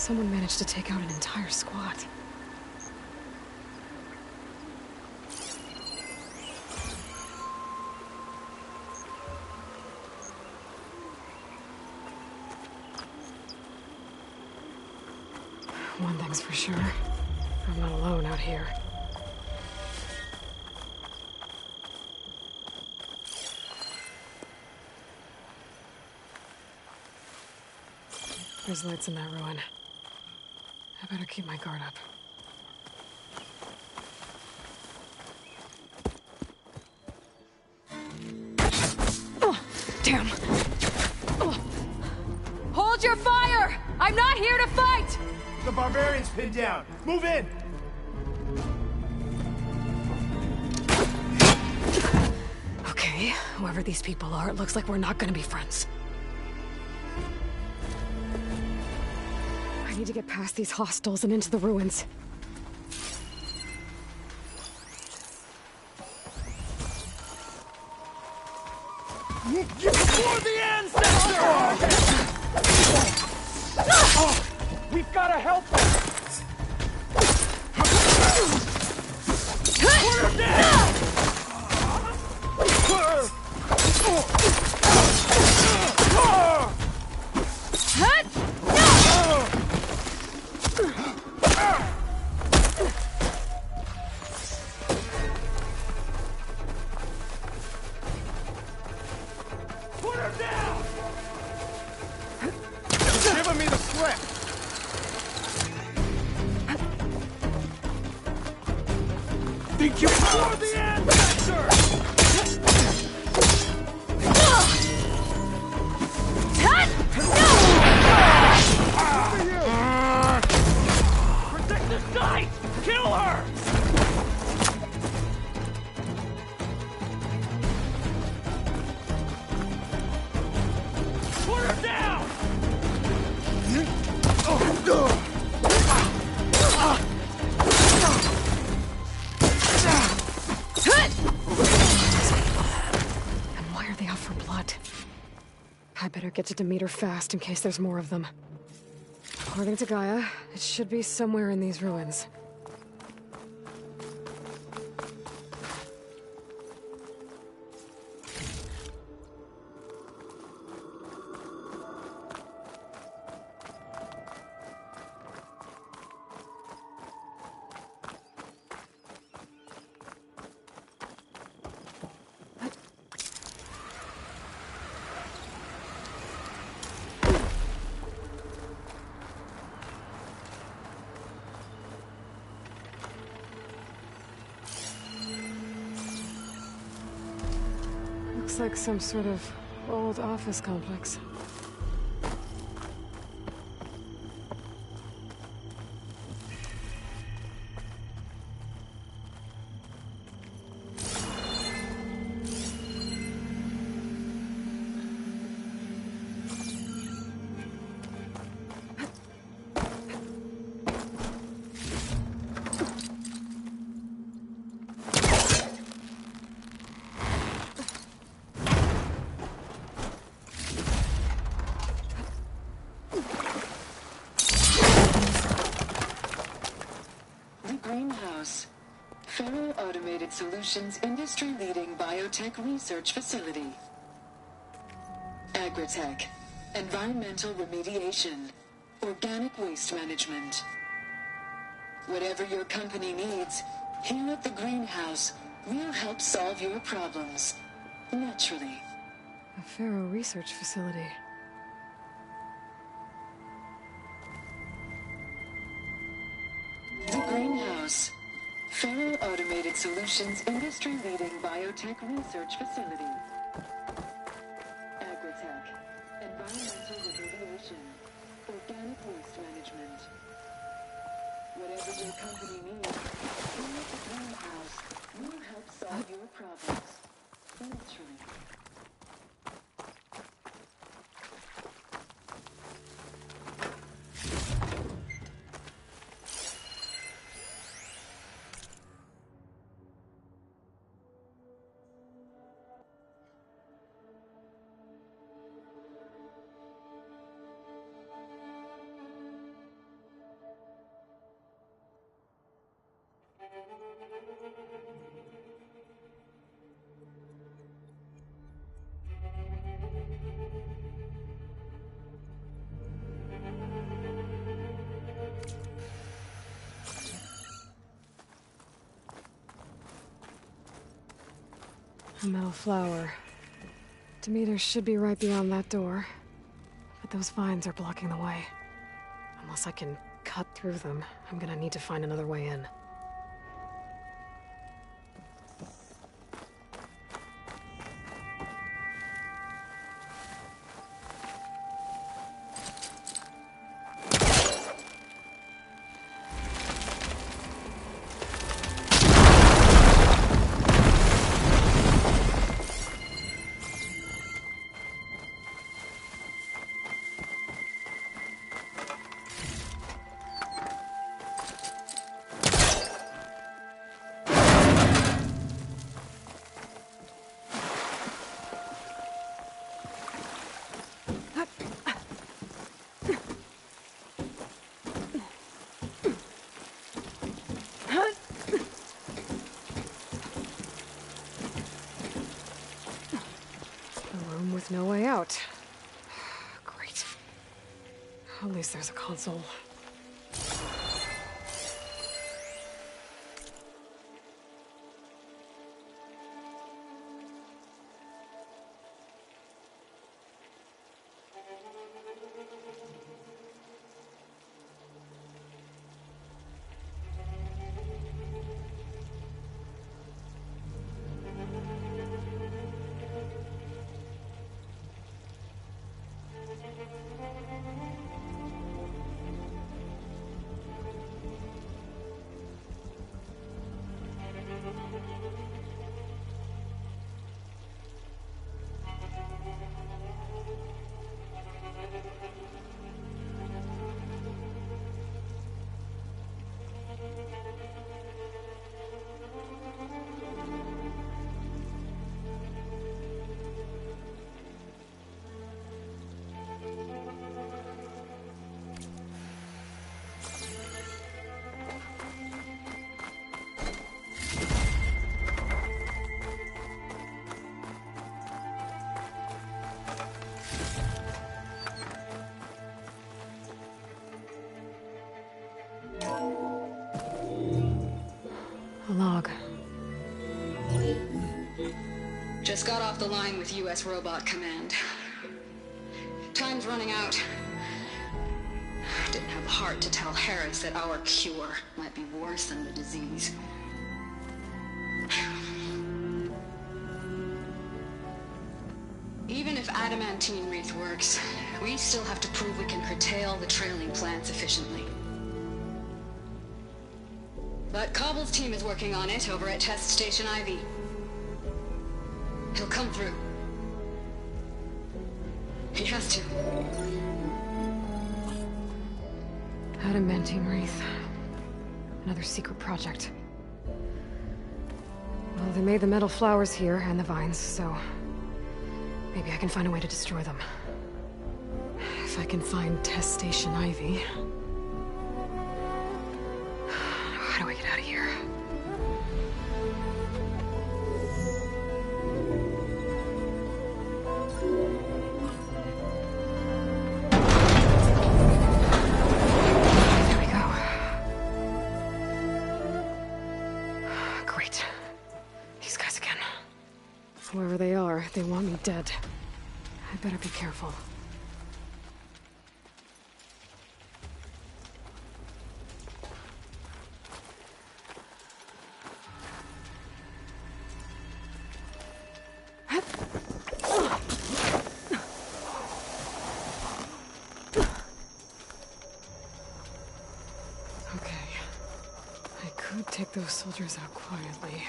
Someone managed to take out an entire squad. One thing's for sure, I'm not alone out here. There's lights in that ruin. I better keep my guard up. Oh, damn! Oh. Hold your fire! I'm not here to fight! The barbarian's pinned down. Move in! Okay, whoever these people are, it looks like we're not gonna be friends. I need to get past these hostiles and into the ruins. For the ancestor! We've got to help them! Put her down! Put her down! She's giving me the slip! Think you for the ancestor! Protect the site! Kill her! Put her down! And why are they out for blood? I better get to Demeter fast in case there's more of them. According to Gaia, it should be somewhere in these ruins. Looks like some sort of old office complex. Automated Solutions industry-leading biotech research facility. Agritech, environmental remediation, organic waste management. Whatever your company needs, here at the greenhouse, we'll help solve your problems. Naturally. A Pharaoh research facility. The greenhouse. Pharaoh Automated Solutions industry-leading biotech research facility. Agritech, environmental remediation, organic waste management. Whatever your company needs, here at the greenhouse, we'll help solve your problems. Naturally. A metal flower. Demeter should be right beyond that door. But those vines are blocking the way. Unless I can cut through them, I'm gonna need to find another way in. With no way out. Great. At least there's a console. A log. Just got off the line with U.S. Robot Command. Time's running out. Didn't have the heart to tell Harris that our cure might be worse than the disease. Even if adamantine wreath works, we still have to prove we can curtail the trailing plants efficiently. But Cobble's team is working on it over at Test Station Ivy. He'll come through. He has to. Adamantine wreath. Another secret project. Well, they made the metal flowers here and the vines, so maybe I can find a way to destroy them. If I can find Test Station Ivy. How do I get out of here? There we go. Great. These guys again. Whoever they are, they want me dead. I better be careful. Take those soldiers out quietly.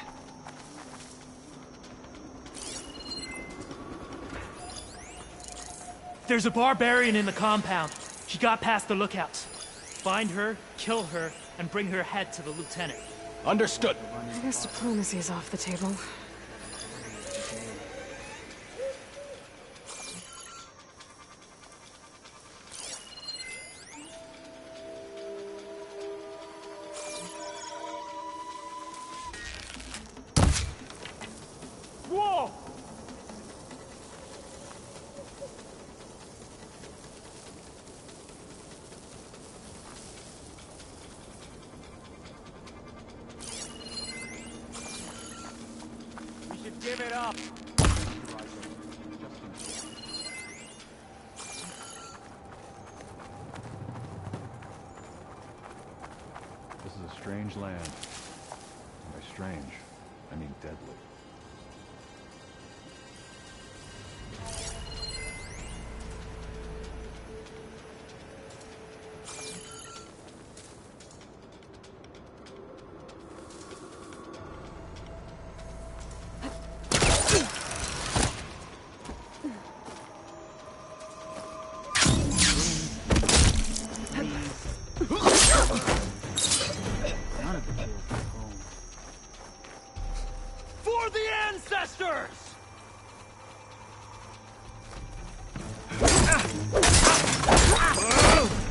There's a barbarian in the compound. She got past the lookouts. Find her, kill her, and bring her head to the lieutenant. Understood. I guess diplomacy's off the table. up! This is a strange land. And by strange, I mean deadly. For the ancestors!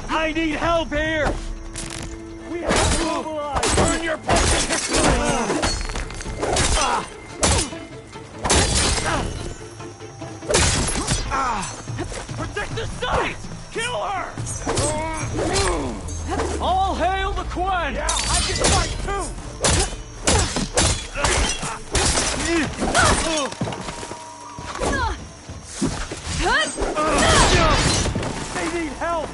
I need help here! We have to mobilize! Burn your fucking history! Protect the site! Kill her! All hail the Quen! Yeah, I can fight too! They need help!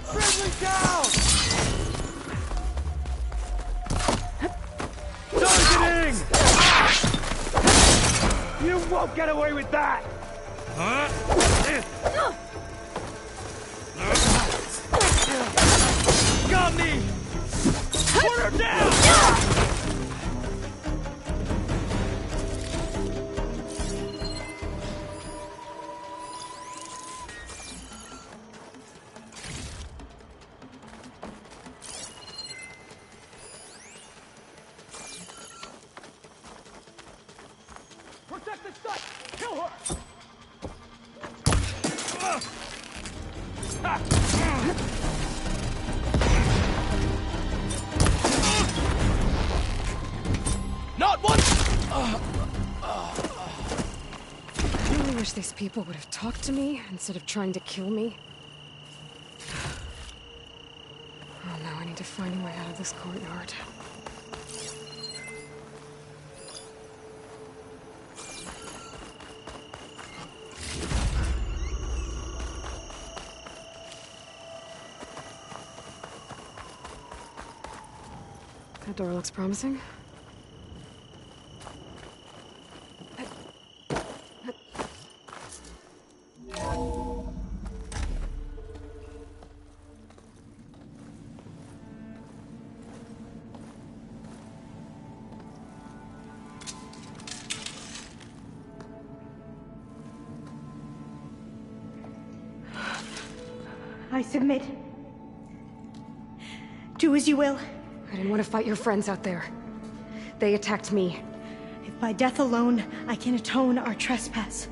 Friendly down! Targeting! You won't get away with that! Got me! Put her down! Protect the site! Kill her! Not one! I really wish these people would have talked to me instead of trying to kill me. Oh no, I need to find a way out of this courtyard. That door looks promising. I submit. Do as you will. I didn't want to fight your friends out there. They attacked me. If by death alone I can atone our trespass.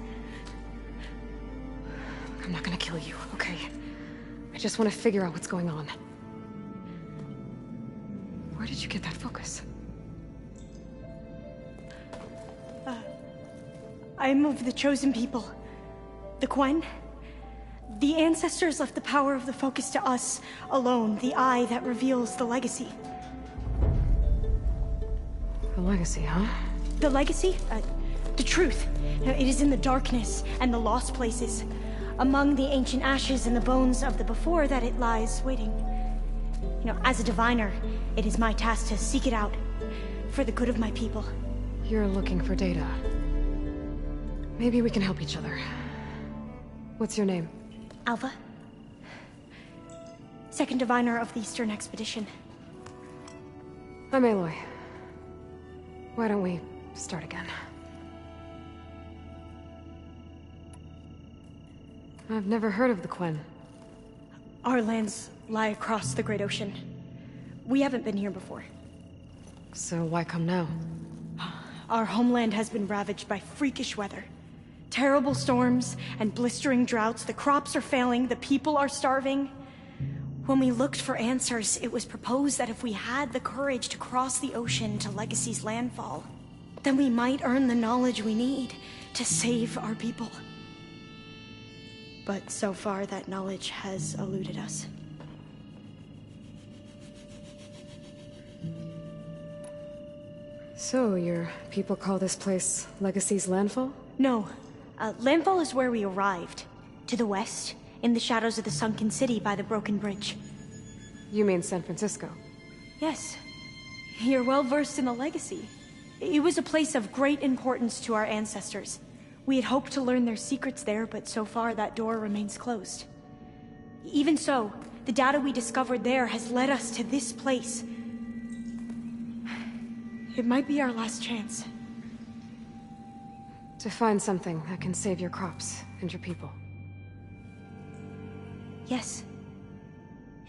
I'm not gonna kill you, okay? I just want to figure out what's going on. Where did you get that focus? I am of the chosen people. The Quen. The ancestors left the power of the focus to us alone, the eye that reveals the legacy. The legacy, huh? The legacy? The truth. It is in the darkness and the lost places. Among the ancient ashes and the bones of the before that it lies waiting. As a diviner, it is my task to seek it out. For the good of my people. You're looking for data. Maybe we can help each other. What's your name? Alva. Second diviner of the Eastern Expedition. I'm Aloy. Why don't we start again? I've never heard of the Quen. Our lands lie across the Great Ocean. We haven't been here before. So why come now? Our homeland has been ravaged by freakish weather. Terrible storms and blistering droughts. The crops are failing, the people are starving. When we looked for answers, it was proposed that if we had the courage to cross the ocean to Legacy's landfall, then we might earn the knowledge we need to save our people. But so far, that knowledge has eluded us. So, your people call this place Legacy's Landfall? No. Landfall is where we arrived. To the west, in the shadows of the sunken city by the broken bridge. You mean San Francisco? Yes. You're well versed in the Legacy. It was a place of great importance to our ancestors. We had hoped to learn their secrets there, but so far that door remains closed. Even so, the data we discovered there has led us to this place. It might be our last chance. To find something that can save your crops and your people. Yes.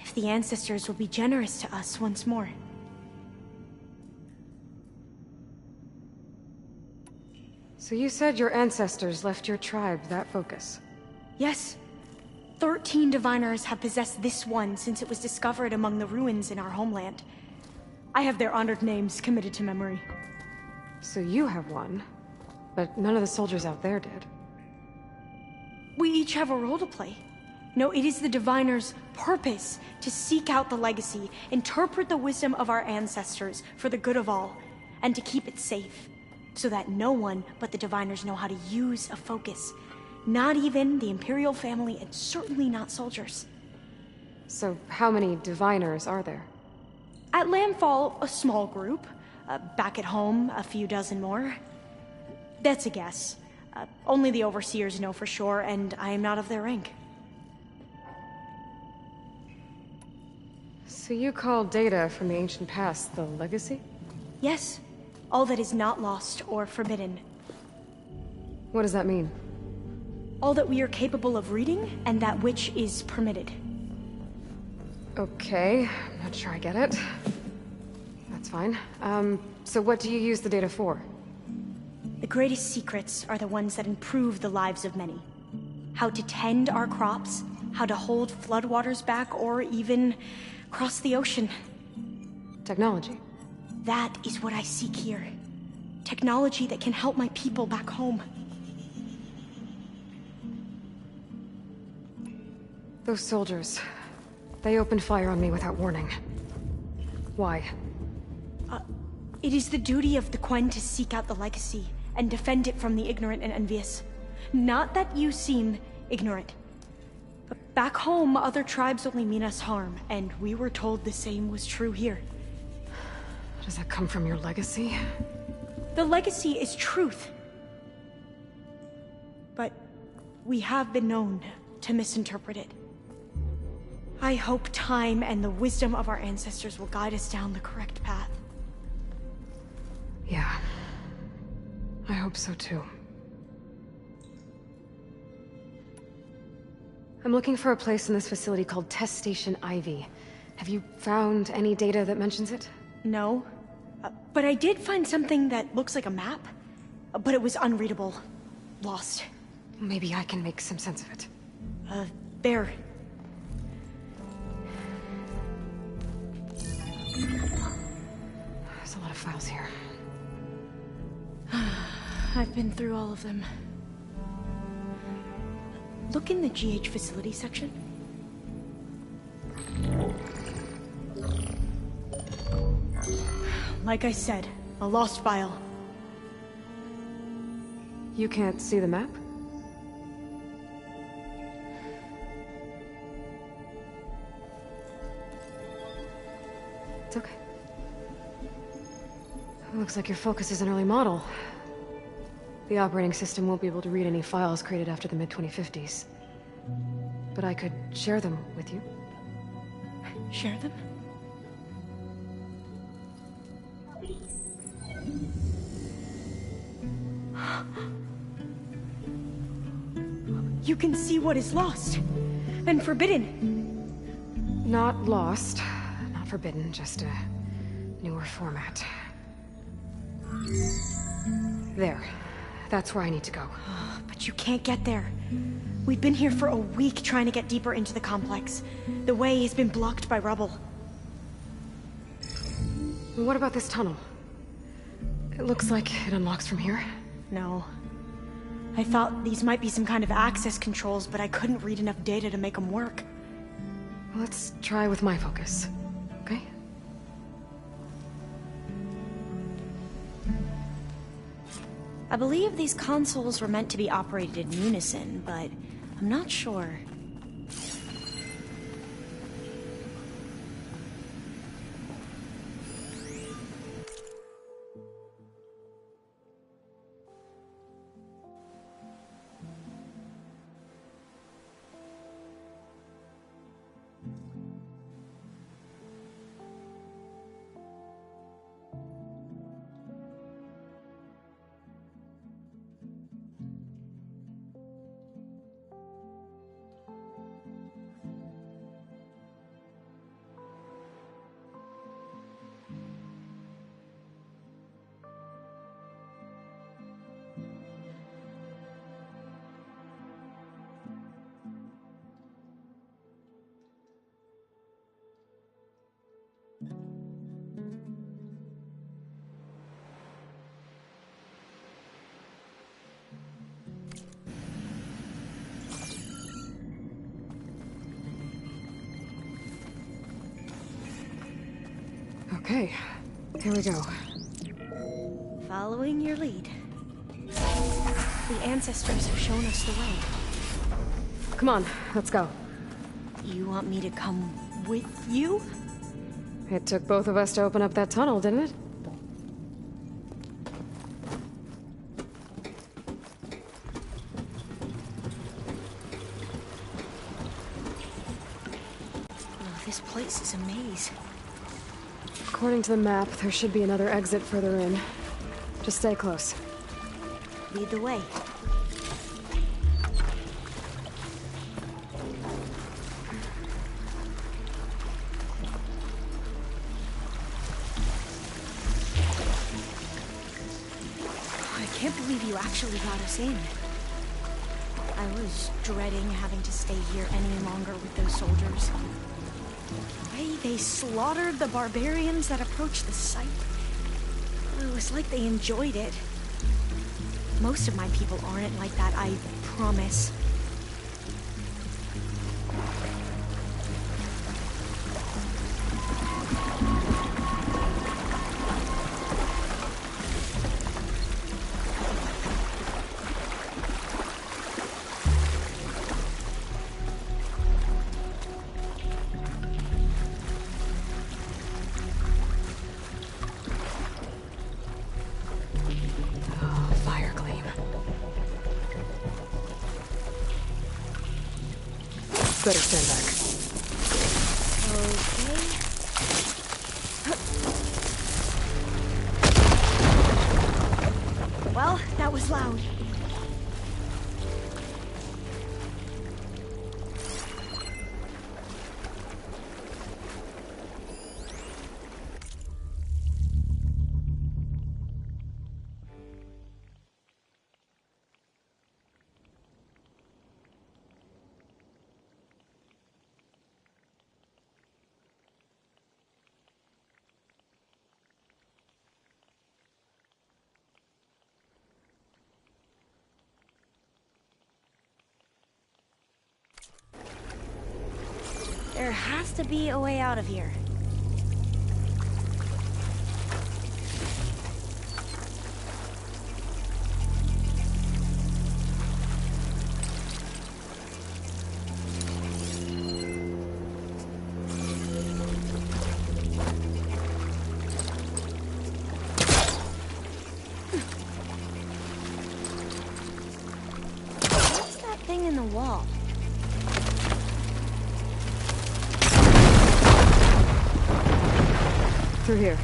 If the ancestors will be generous to us once more. So you said your ancestors left your tribe that focus? Yes. 13 diviners have possessed this one since it was discovered among the ruins in our homeland. I have their honored names committed to memory. So you have one, but none of the soldiers out there did. We each have a role to play. No, it is the diviner's purpose to seek out the Legacy, interpret the wisdom of our ancestors for the good of all, and to keep it safe, so that no one but the diviners know how to use a focus. Not even the Imperial family, and certainly not soldiers. So how many diviners are there? At Landfall, a small group. Back at home, a few dozen more. That's a guess. Only the overseers know for sure, and I am not of their rank. So you call data from the ancient past the Legacy? Yes. All that is not lost or forbidden. What does that mean? All that we are capable of reading, and that which is permitted. Okay, I'm not sure I get it. That's fine. So what do you use the data for? The greatest secrets are the ones that improve the lives of many. How to tend our crops, how to hold floodwaters back, or even cross the ocean. Technology. That is what I seek here. Technology that can help my people back home. Those soldiers, they opened fire on me without warning. Why? It is the duty of the Quen to seek out the Legacy and defend it from the ignorant and envious. Not that you seem ignorant. But back home, other tribes only mean us harm, and we were told the same was true here. Does that come from your legacy? The Legacy is truth. But we have been known to misinterpret it. I hope time and the wisdom of our ancestors will guide us down the correct path. Yeah. I hope so too. I'm looking for a place in this facility called Test Station Ivy. Have you found any data that mentions it? No. But I did find something that looks like a map. But it was unreadable. Lost. Maybe I can make some sense of it. There. There's a lot of files here. I've been through all of them. Look in the GH facility section. Like I said, a lost file. You can't see the map? It's okay. It looks like your focus is an early model. The operating system won't be able to read any files created after the mid-2050s. But I could share them with you. Share them? You can see what is lost and forbidden. Not lost, not forbidden, just a newer format. There. That's where I need to go. But you can't get there. We've been here for a week trying to get deeper into the complex. The way has been blocked by rubble. What about this tunnel? It looks like it unlocks from here. No. I thought these might be some kind of access controls, but I couldn't read enough data to make them work. Let's try with my focus, okay? I believe these consoles were meant to be operated in unison, but I'm not sure. Okay, here we go. Following your lead. The ancestors have shown us the way. Come on, let's go. You want me to come with you? It took both of us to open up that tunnel, didn't it? Oh, this place is a maze. According to the map, there should be another exit further in. Just stay close. Lead the way. I can't believe you actually got us in. I was dreading having to stay here any longer with those soldiers. The way they slaughtered the barbarians that approached the site. It was like they enjoyed it. Most of my people aren't like that, I promise. Better stand back. Okay. Well, that was loud. There has to be a way out of here. What's that thing in the wall? Through here.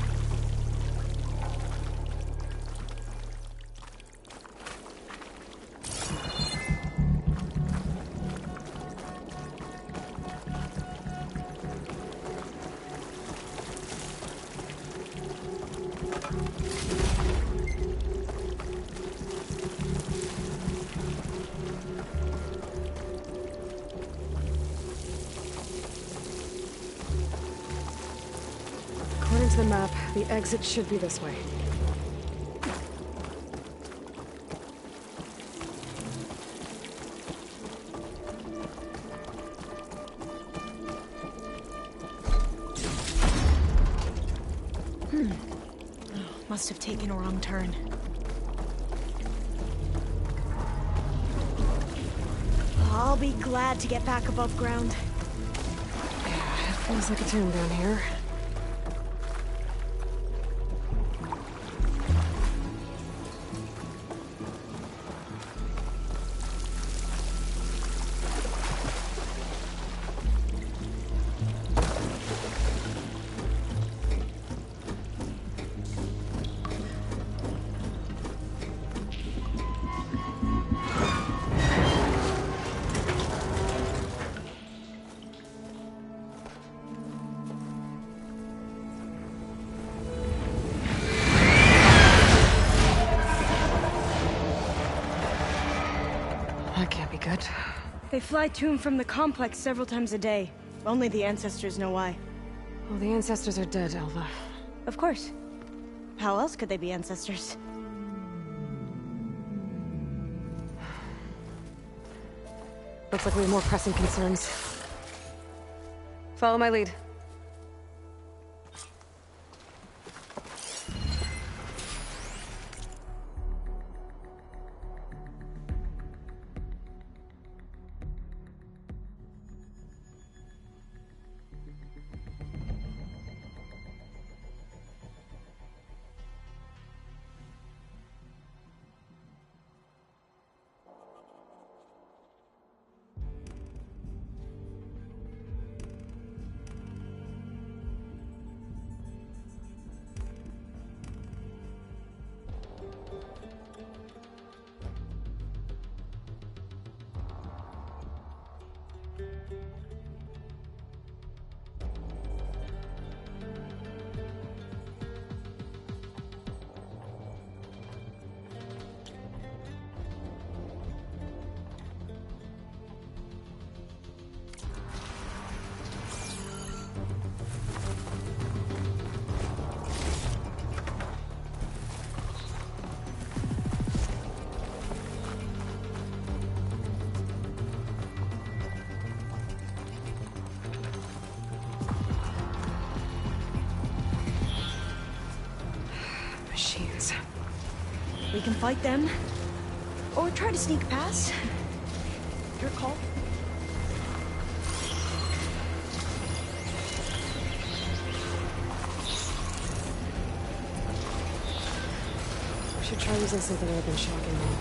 According to the map, the exit should be this way. Must have taken a wrong turn. I'll be glad to get back above ground. Yeah, it feels like a tomb down here. That can't be good. They fly to and from the complex several times a day. Only the ancestors know why. Well, the ancestors are dead, Elva. Of course. How else could they be ancestors? Looks like we have more pressing concerns. Follow my lead. Machines. We can fight them, or try to sneak past. Your call. We should try using something other than shocking them.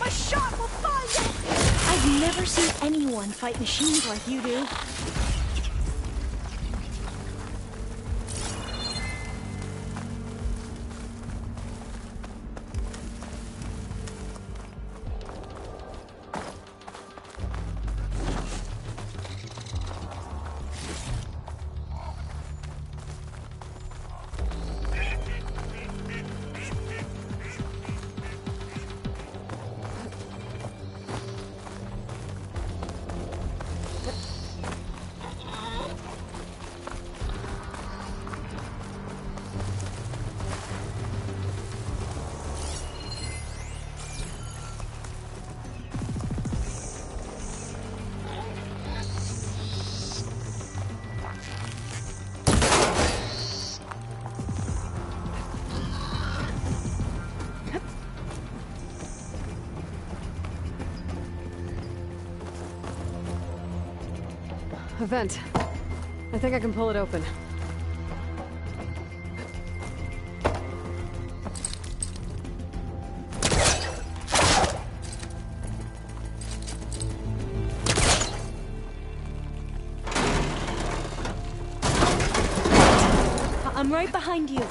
My shot will find it! I've never seen anyone fight machines like you do. a vent. I think I can pull it open. I'm right behind you.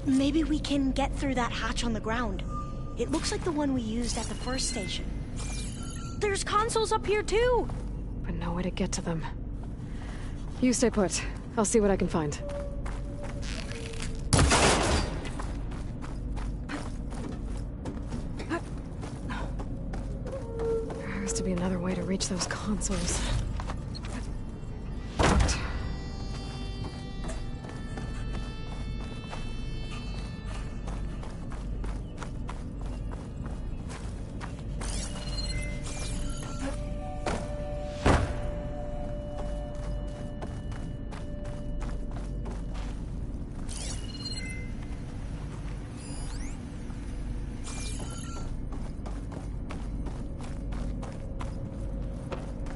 Maybe we can get through that hatch on the ground. It looks like the one we used at the first station. There's consoles up here too! But no way to get to them. You stay put. I'll see what I can find. There has to be another way to reach those consoles.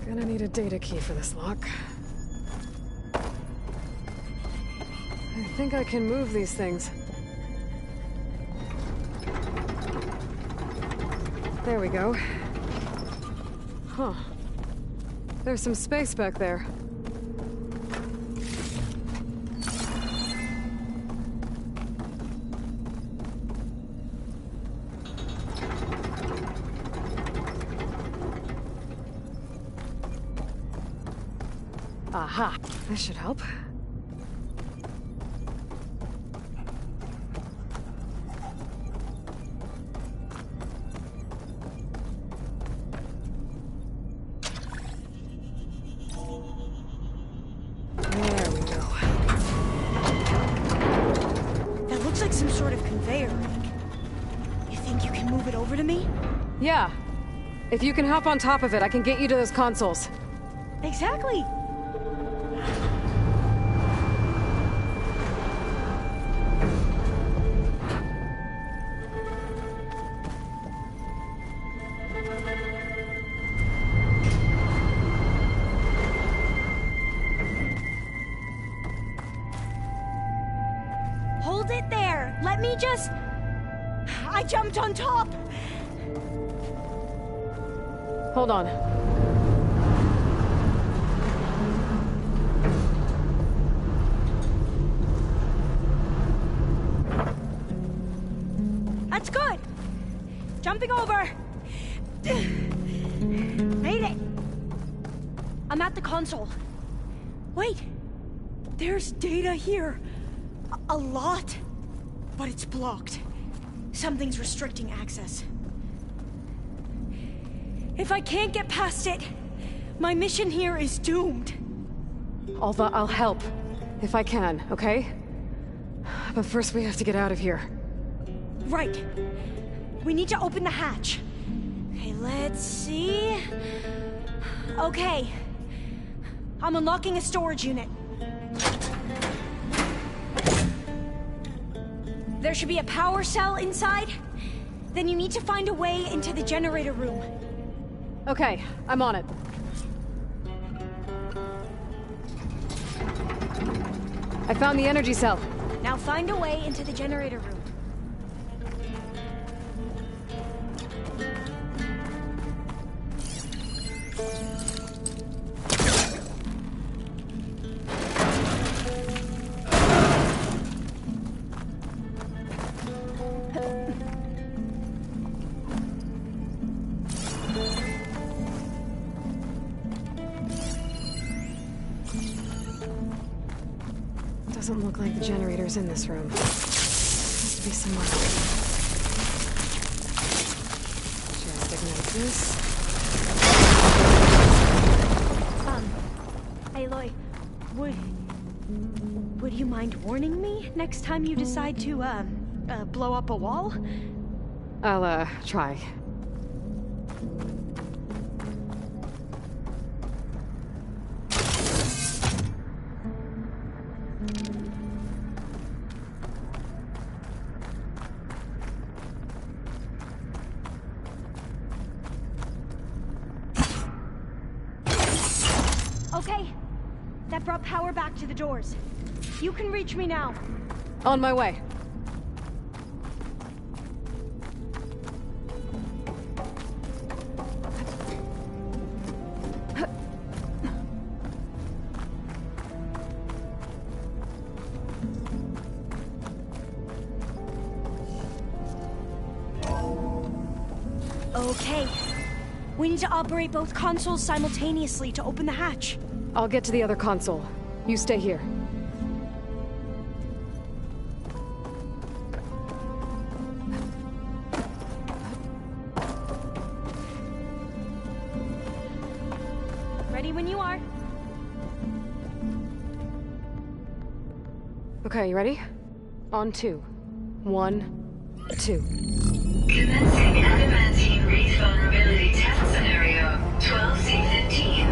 Gonna need a data key for this lock. I think I can move these things. There we go. Huh. There's some space back there. Aha! This should help. There we go. That looks like some sort of conveyor. You think you can move it over to me? Yeah. If you can hop on top of it, I can get you to those consoles. Exactly! Hold it there! Let me just... I jumped on top! Hold on. That's good! Jumping over! Made it! I'm at the console. Wait! There's data here. A lot. But it's blocked. Something's restricting access. If I can't get past it, my mission here is doomed. Alva, I'll help. If I can, okay? But first we have to get out of here. Right. We need to open the hatch. Okay, let's see... Okay. I'm unlocking a storage unit. There should be a power cell inside. Then you need to find a way into the generator room. Okay, I'm on it. I found the energy cell. Now find a way into the generator room. Doesn't look like the generator's in this room. Has to be somewhere else. Just ignite this. Aloy, would you mind warning me next time you decide to, blow up a wall? I'll, try. Okay. That brought power back to the doors. You can reach me now. On my way. Okay. We need to operate both consoles simultaneously to open the hatch. I'll get to the other console. You stay here. Ready when you are. Okay, you ready? On 2. 1, 2. Commencing adamantine wreath vulnerability test scenario 12C15.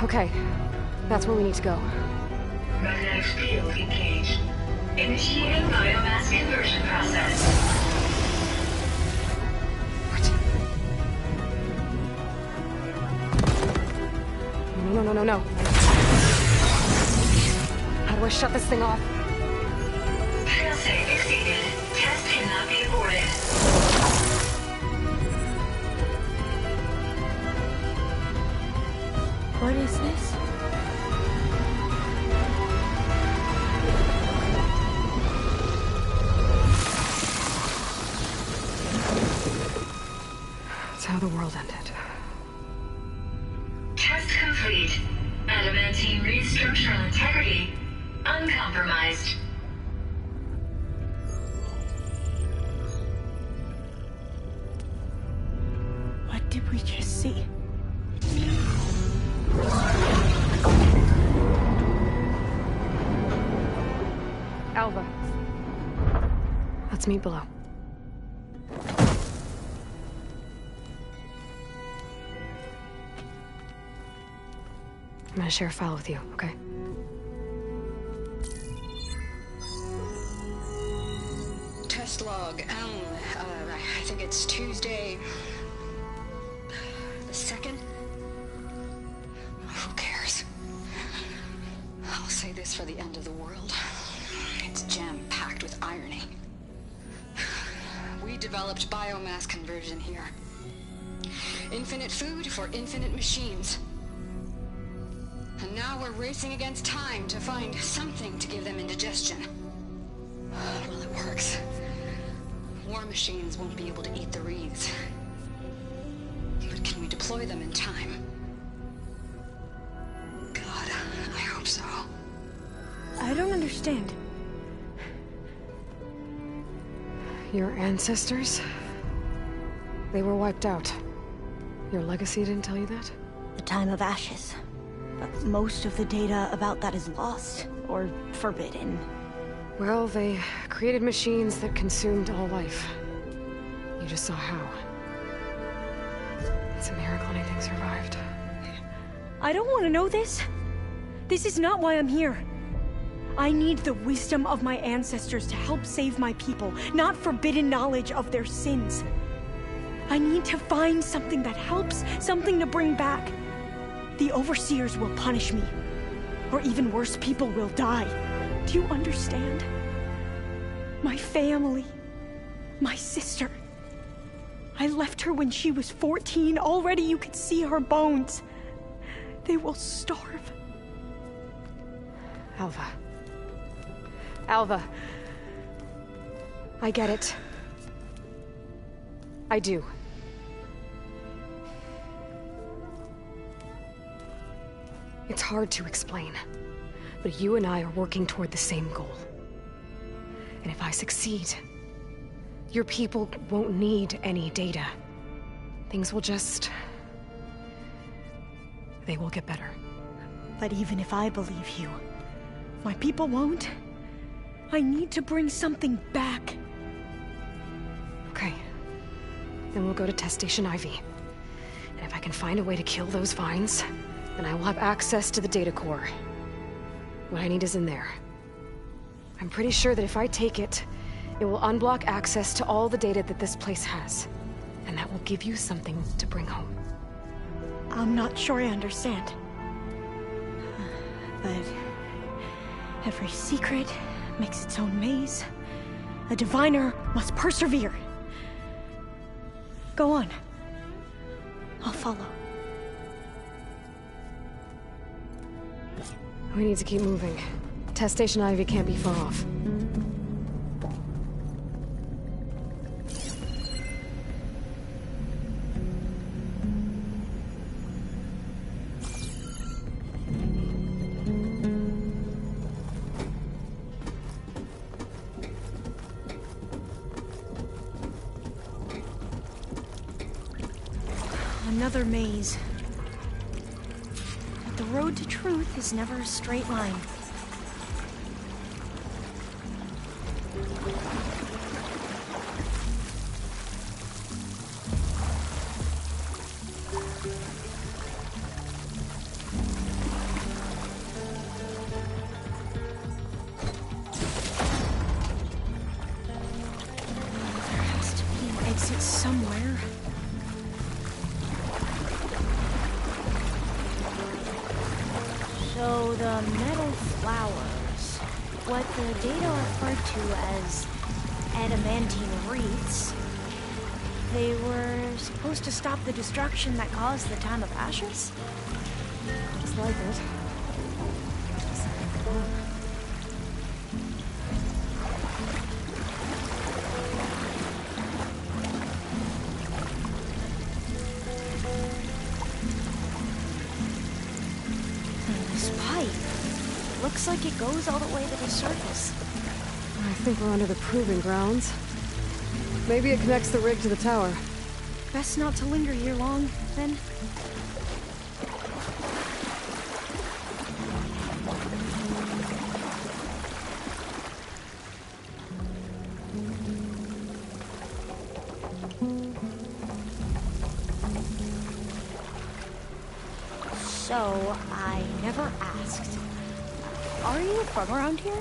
Okay, that's where we need to go. Magnetic field engaged. Initiating biomass conversion process. What? No. How do I shut this thing off? Failsafe exceeded. Test cannot be aborted. What is this? That's how the world ended. Test complete. Adamantine wreath structural integrity uncompromised. What did we just see? Alva. Let's meet below. I'm gonna share a file with you, okay? Test log, I think it's Tuesday the 2nd? Who cares? I'll say this for the end of the world. It's jam-packed with irony. We developed biomass conversion here. Infinite food for infinite machines. And now we're racing against time to find something to give them indigestion. Well, it works. War machines won't be able to eat the wreaths. But can we deploy them in time? God, I hope so. I don't understand. Your ancestors? They were wiped out. Your legacy didn't tell you that? The time of ashes. But most of the data about that is lost, or forbidden. Well, they created machines that consumed all life. You just saw how. It's a miracle anything survived. I don't want to know this. This is not why I'm here. I need the wisdom of my ancestors to help save my people, not forbidden knowledge of their sins. I need to find something that helps, something to bring back. The overseers will punish me. Or even worse, people will die. Do you understand? My family. My sister. I left her when she was 14. Already you could see her bones. They will starve. Alva. Alva. I get it. I do. It's hard to explain, but you and I are working toward the same goal. And if I succeed, your people won't need any data. Things will just... they will get better. But even if I believe you, my people won't. I need to bring something back. Okay. Then we'll go to Test Station Ivy. And if I can find a way to kill those vines, then I will have access to the data core. What I need is in there. I'm pretty sure that if I take it, it will unblock access to all the data that this place has. And that will give you something to bring home. I'm not sure I understand. But every secret makes its own maze. A diviner must persevere. Go on. I'll follow. We need to keep moving. Test Station Ivy can't be far off. Another maze. But the road to truth is never a straight line. There has to be an exit somewhere. So the metal flowers, what the data referred to as adamantine wreaths, they were supposed to stop the destruction that caused the Time of Ashes? Looks like it. This pipe looks like it goes all the way to the surface. I think we're under the proving grounds. Maybe it connects the rig to the tower. Best not to linger here long, then. So, I never asked. Are you from around here?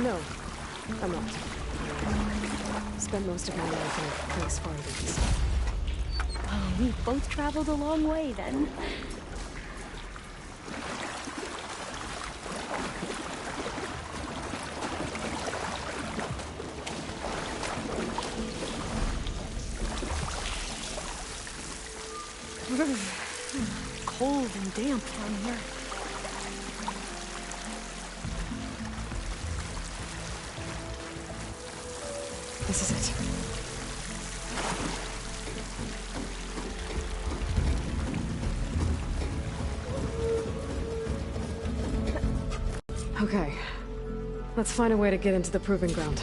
No, I'm not. Spent most of my life in a place far east. Oh, we both traveled a long way then. Cold and damp down here. This is it. Okay. Let's find a way to get into the proving ground.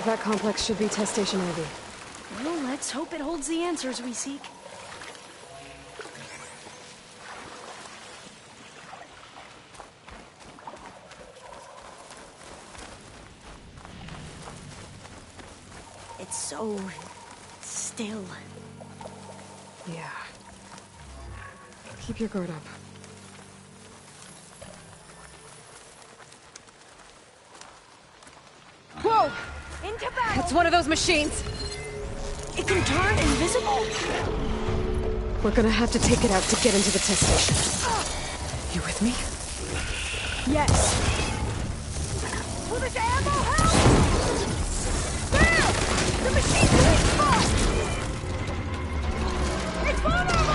That complex should be Test Station Ivy. Well, let's hope it holds the answers we seek. It's so still. Yeah. Keep your guard up. Whoa! Into battle! It's one of those machines! It can turn invisible? We're gonna have to take it out to get into the test station. You with me? Yes. Will this ammo help? There! The machine's weak spot! It's vulnerable!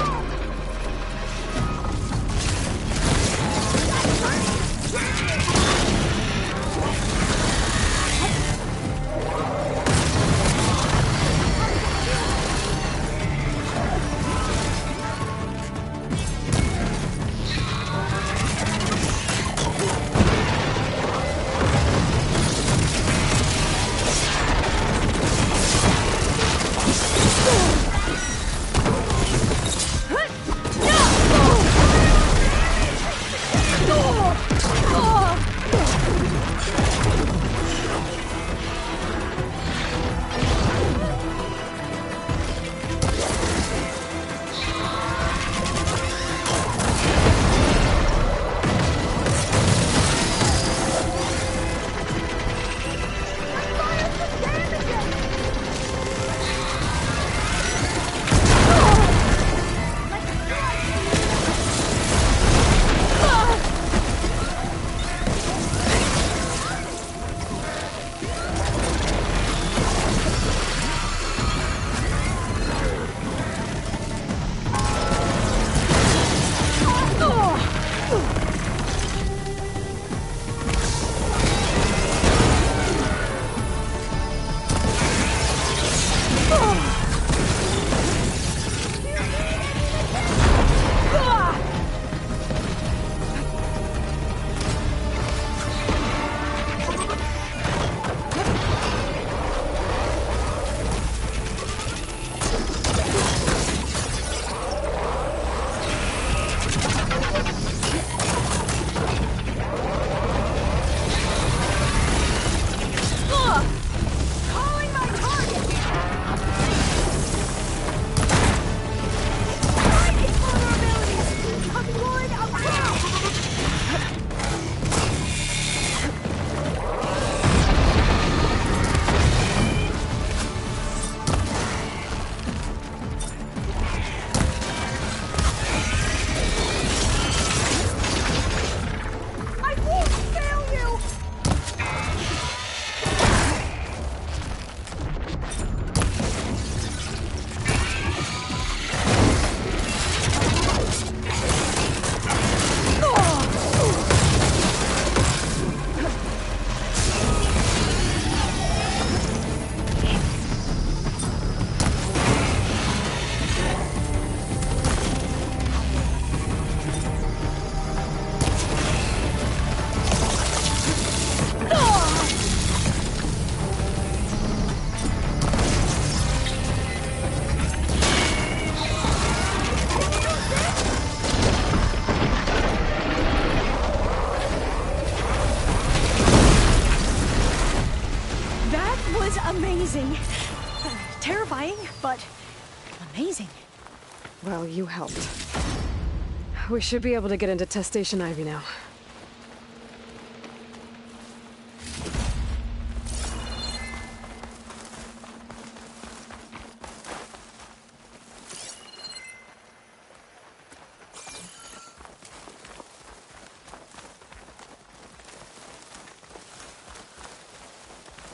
Amazing. Terrifying, but amazing. Well, you helped. We should be able to get into Test Station Ivy now.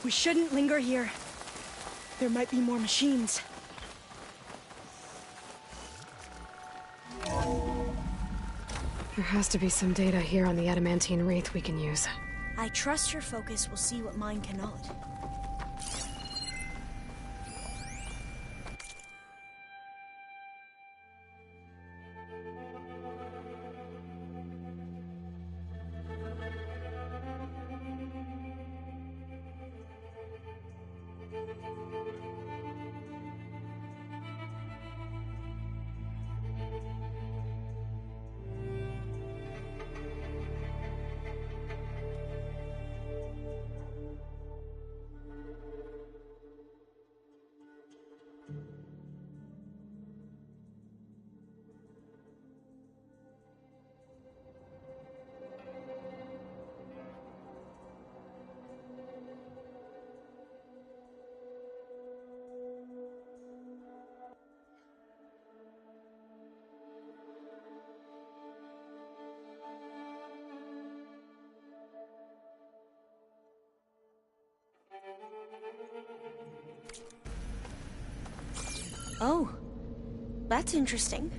We shouldn't linger here. There might be more machines. There has to be some data here on the adamantine wraith we can use. I trust your focus will see what mine cannot. Oh, that's interesting.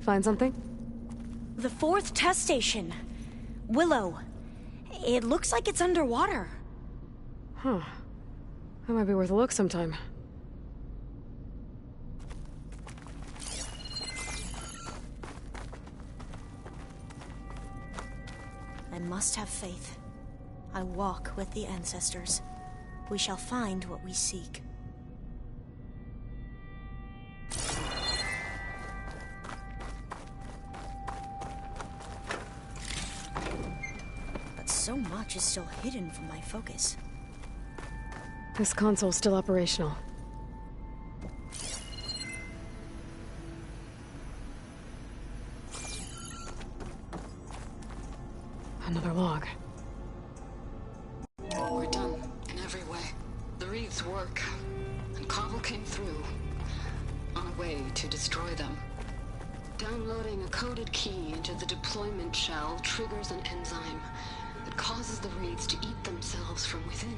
Find something? The 4th test station. Willow. It looks like it's underwater. Huh. That might be worth a look sometime. I must have faith. I walk with the ancestors. We shall find what we seek. But so much is still hidden from my focus. This console's still operational. Another log. We're done in every way. The reeds work, and Cobble came through on a way to destroy them. Downloading a coded key into the deployment shell triggers an enzyme that causes the reeds to eat themselves from within.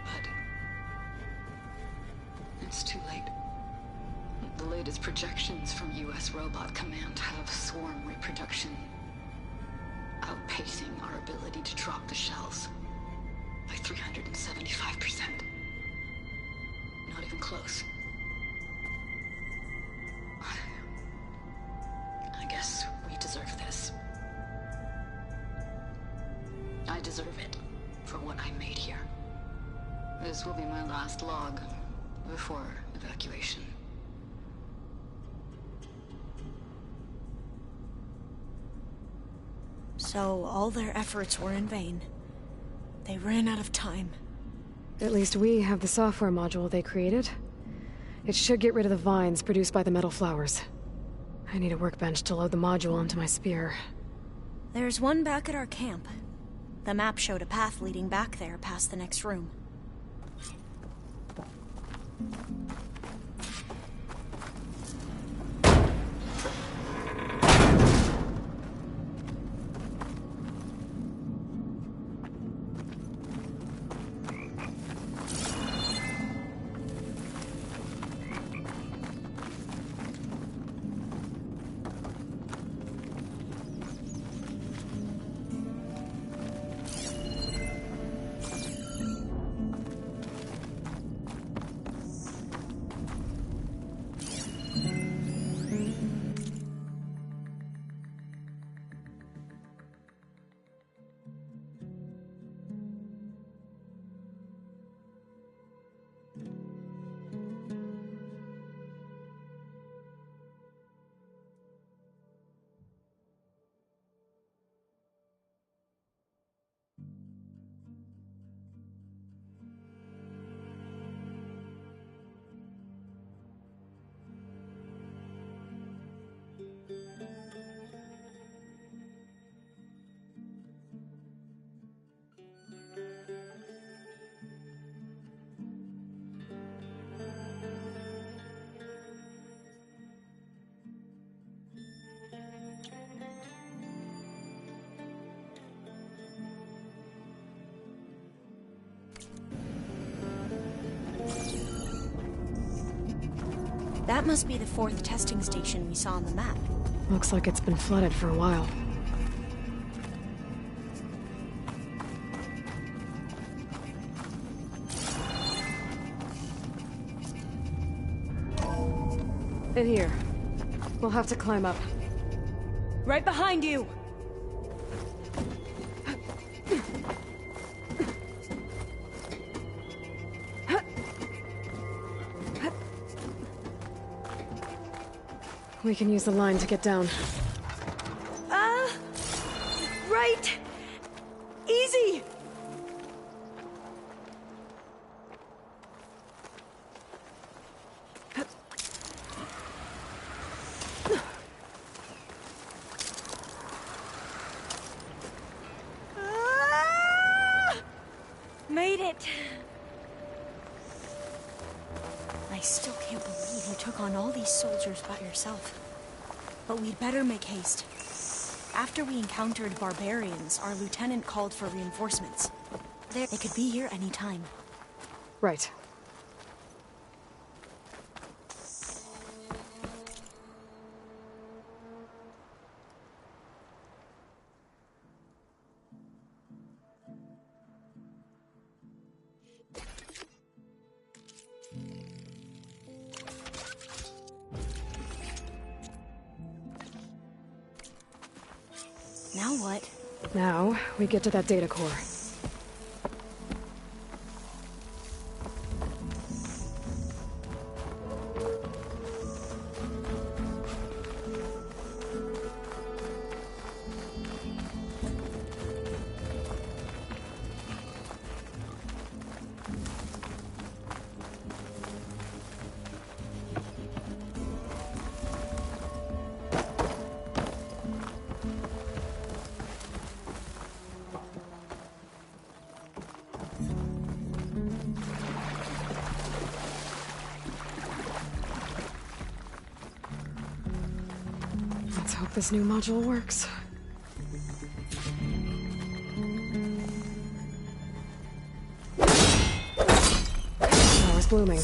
But it's too late. The latest projections from U.S. Robot Command have swarm reproduction outpacing our ability to drop the shells by 375%. Not even close. I guess we deserve this. I deserve it for what I made here. This will be my last log before evacuation. So all their efforts were in vain. They ran out of time. At least we have the software module they created. It should get rid of the vines produced by the metal flowers. I need a workbench to load the module onto my spear. There's one back at our camp. The map showed a path leading back there past the next room. That must be the 4th testing station we saw on the map. Looks like it's been flooded for a while. In here. We'll have to climb up. Right behind you! We can use the line to get down. Right! Easy! Made it! I still can't believe you took on all these soldiers by yourself. But we'd better make haste. After we encountered barbarians, our lieutenant called for reinforcements. They could be here any time. Right. Now what? Now, we get to that data core. Let's hope this new module works. Power's blooming.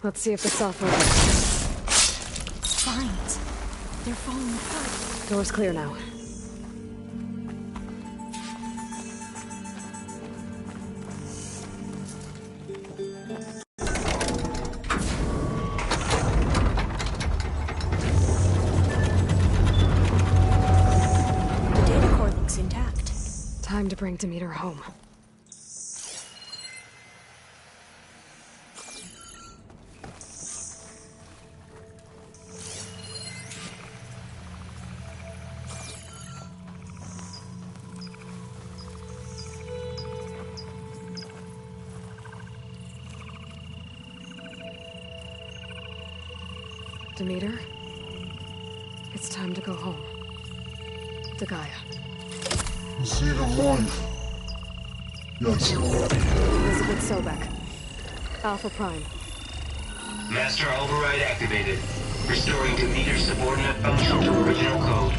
Let's see if the software works. Vines. They're falling apart. Door's clear now. The data core looks intact. Time to bring Demeter home. Demeter, it's time to go home. To Gaia. See the light. Yes. Elizabeth Sobek. Alpha Prime. Master override activated. Restoring Demeter's subordinate function to original code.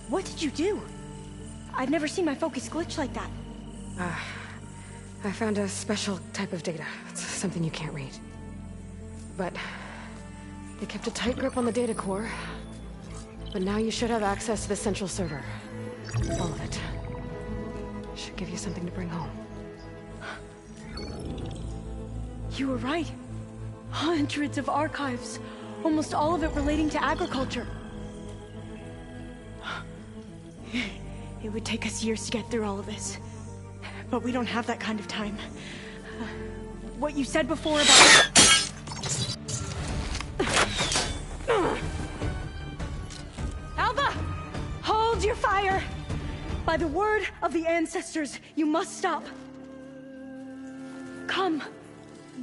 What did you do? I've never seen my focus glitch like that. I found a special type of data. It's something you can't read. But they kept a tight grip on the data core. But now you should have access to the central server. All of it. Should give you something to bring home. You were right. Hundreds of archives. Almost all of it relating to agriculture. It would take us years to get through all of this. But we don't have that kind of time. What you said before about... Alva! Hold your fire! By the word of the ancestors, you must stop. Come.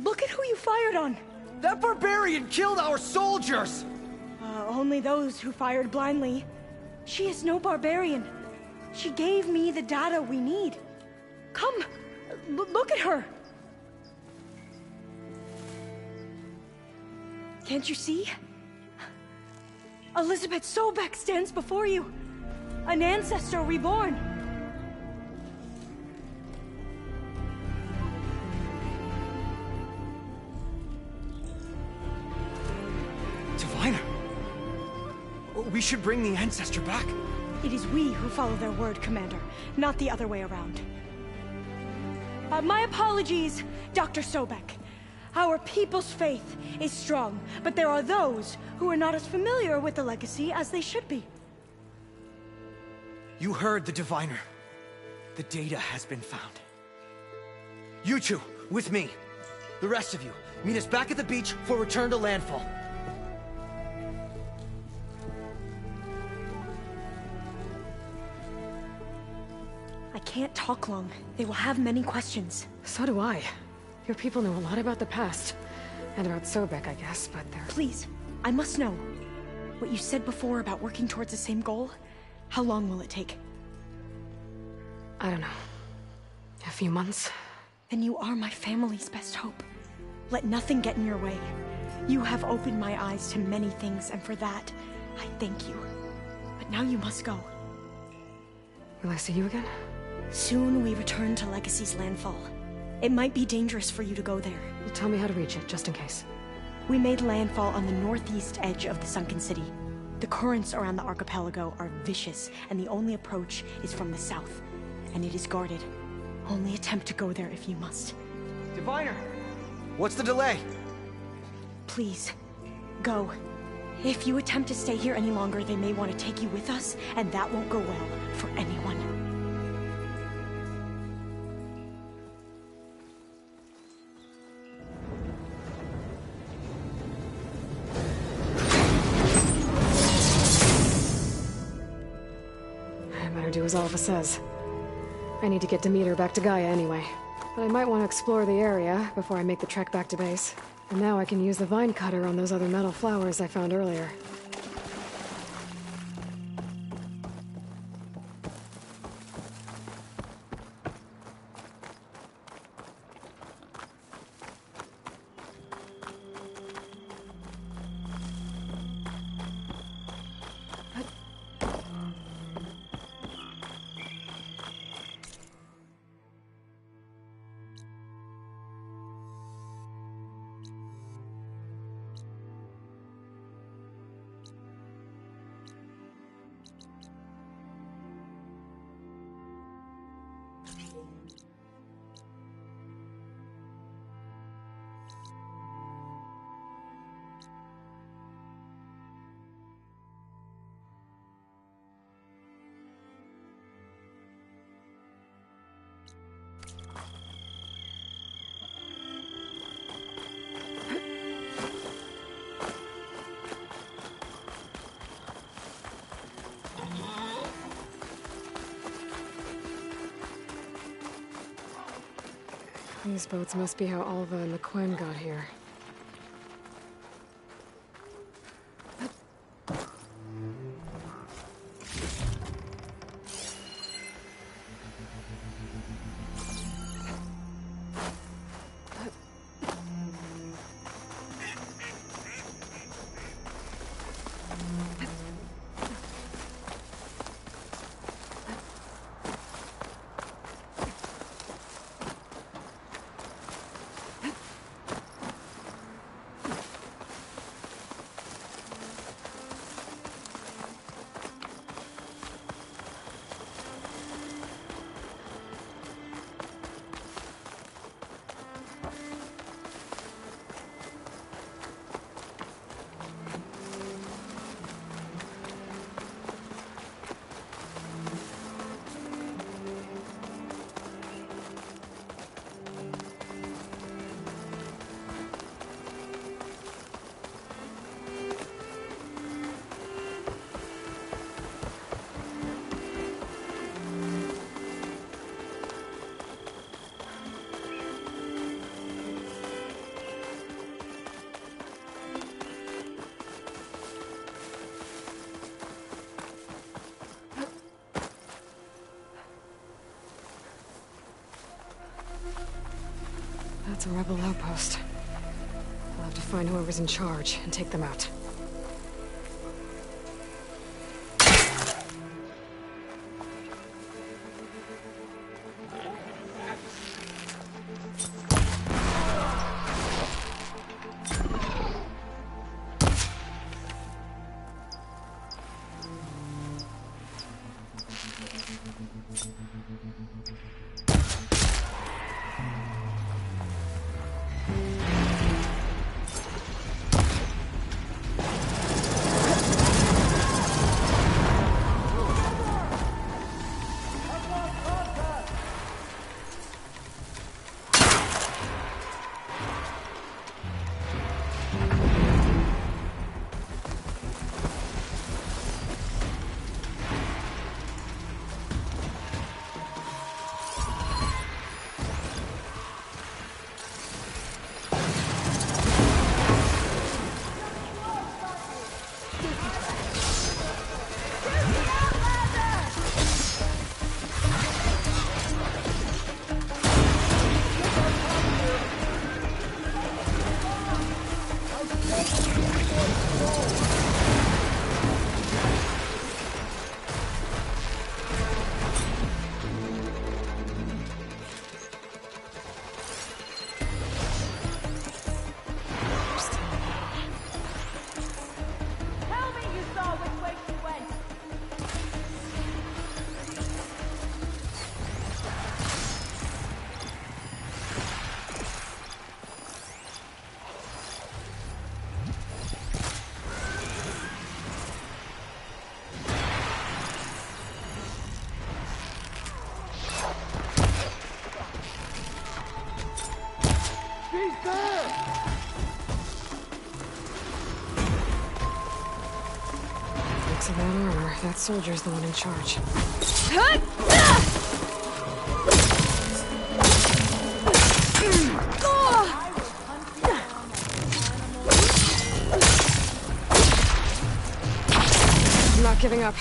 Look at who you fired on. That barbarian killed our soldiers! Only those who fired blindly. She is no barbarian. She gave me the data we need. Come, look at her. Can't you see? Elizabeth Sobek stands before you. An ancestor reborn. Diviner! We should bring the ancestor back. It is we who follow their word, Commander, not the other way around. My apologies, Dr. Sobek. Our people's faith is strong, but there are those who are not as familiar with the legacy as they should be. You heard the diviner. The data has been found. You two, with me. The rest of you, meet us back at the beach for return to landfall. I can't talk long. They will have many questions. So do I. Your people know a lot about the past. And about Sobek, I guess, but they're... Please, I must know. What you said before about working towards the same goal, how long will it take? I don't know. A few months? Then you are my family's best hope. Let nothing get in your way. You have opened my eyes to many things, and for that, I thank you. But now you must go. Will I see you again? Soon we return to Legacy's landfall. It might be dangerous for you to go there. Well, tell me how to reach it, just in case. We made landfall on the northeast edge of the sunken city. The currents around the archipelago are vicious, and the only approach is from the south. And it is guarded. Only attempt to go there if you must. Diviner! What's the delay? Please, go. If you attempt to stay here any longer, they may want to take you with us, and that won't go well for anyone. I better do as Alpha says. I need to get Demeter back to Gaia anyway. But I might want to explore the area before I make the trek back to base. And now I can use the vine cutter on those other metal flowers I found earlier. These boats must be how Alva and the Quen got here. That's a rebel outpost. I'll have to find whoever's in charge and take them out. Looks of that armor. That soldier's the one in charge. I'm not giving up.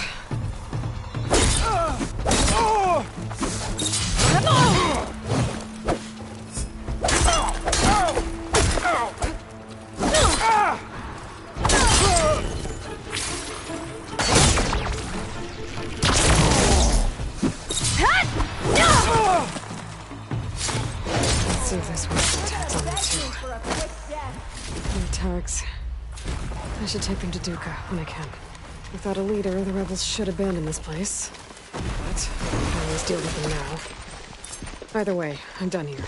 Let's see if this one has tags on it too. New tags. I should take them to Duca when I can. Without a leader, the rebels should abandon this place. But I can always deal with them now. Either way, I'm done here.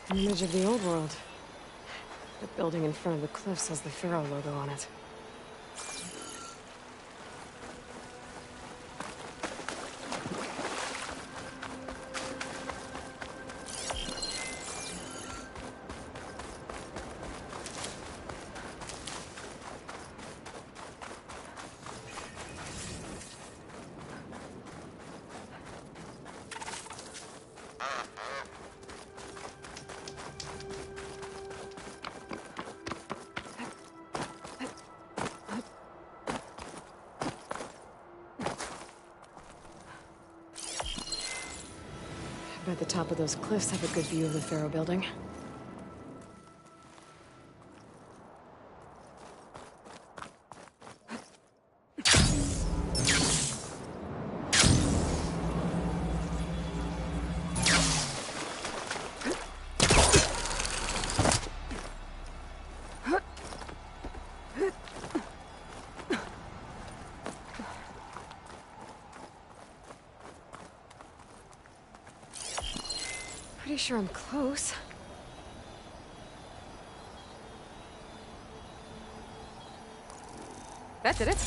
An image of the old world. The building in front of the cliffs has the Pharaoh logo on it. I bet the top of those cliffs have a good view of the Pharaoh building. Pretty sure I'm close. That did it.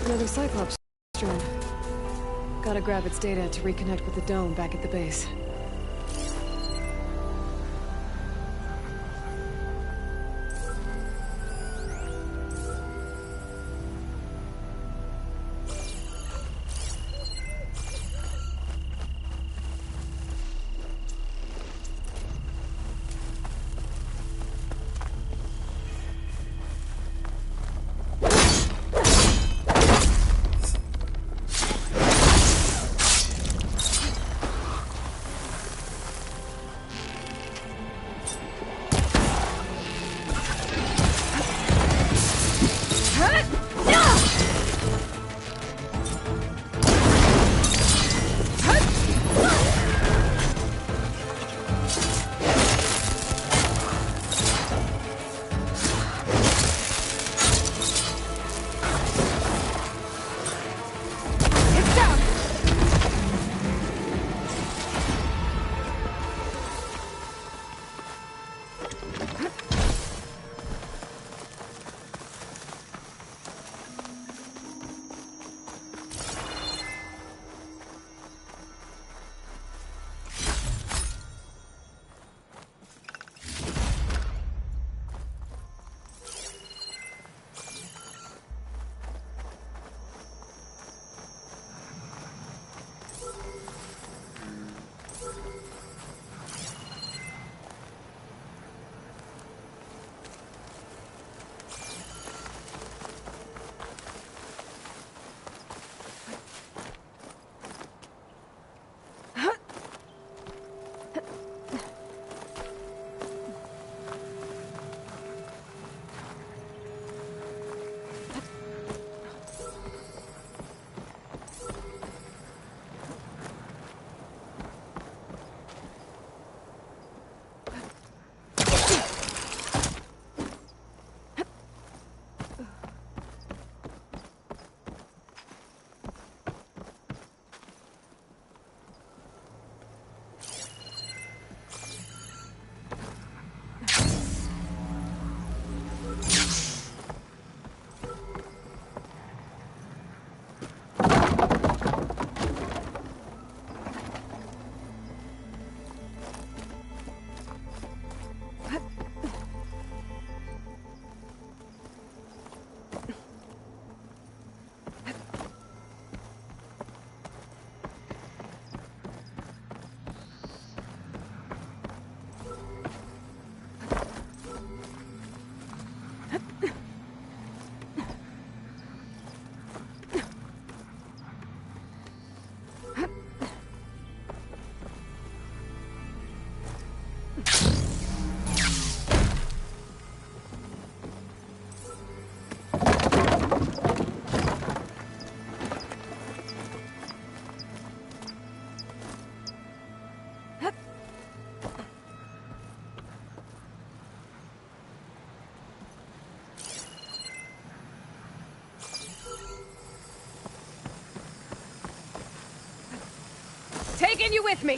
Another Cyclops drone. Gotta grab its data to reconnect with the dome back at the base. Taking you with me.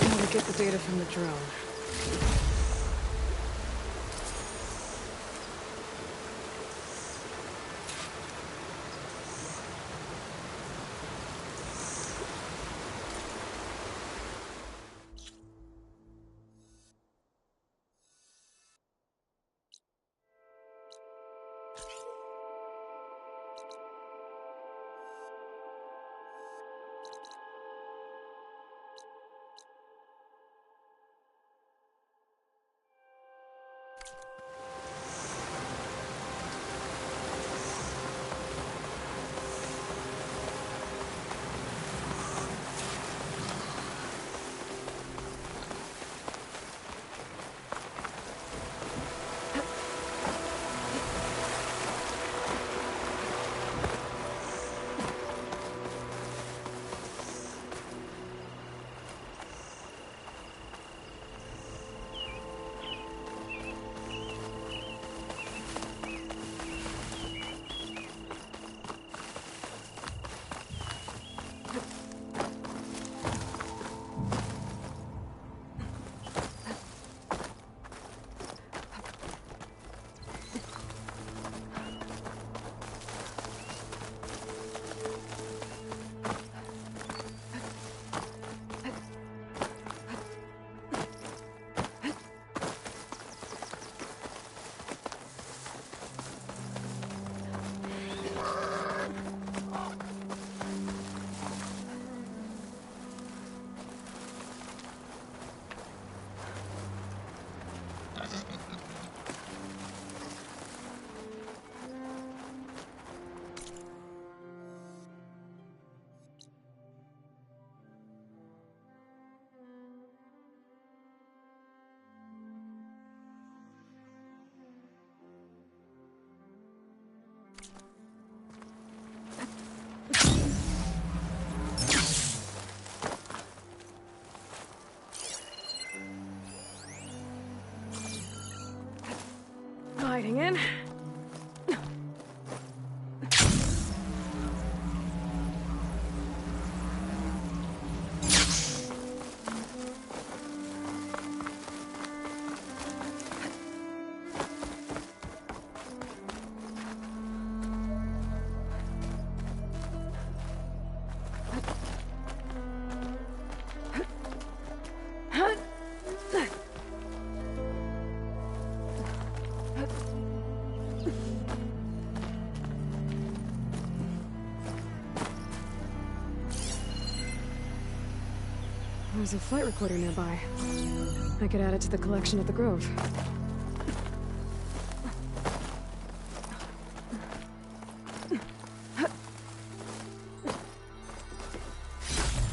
Now we get the data from the drone. Hiding in. There's a flight recorder nearby. I could add it to the collection at the Grove. I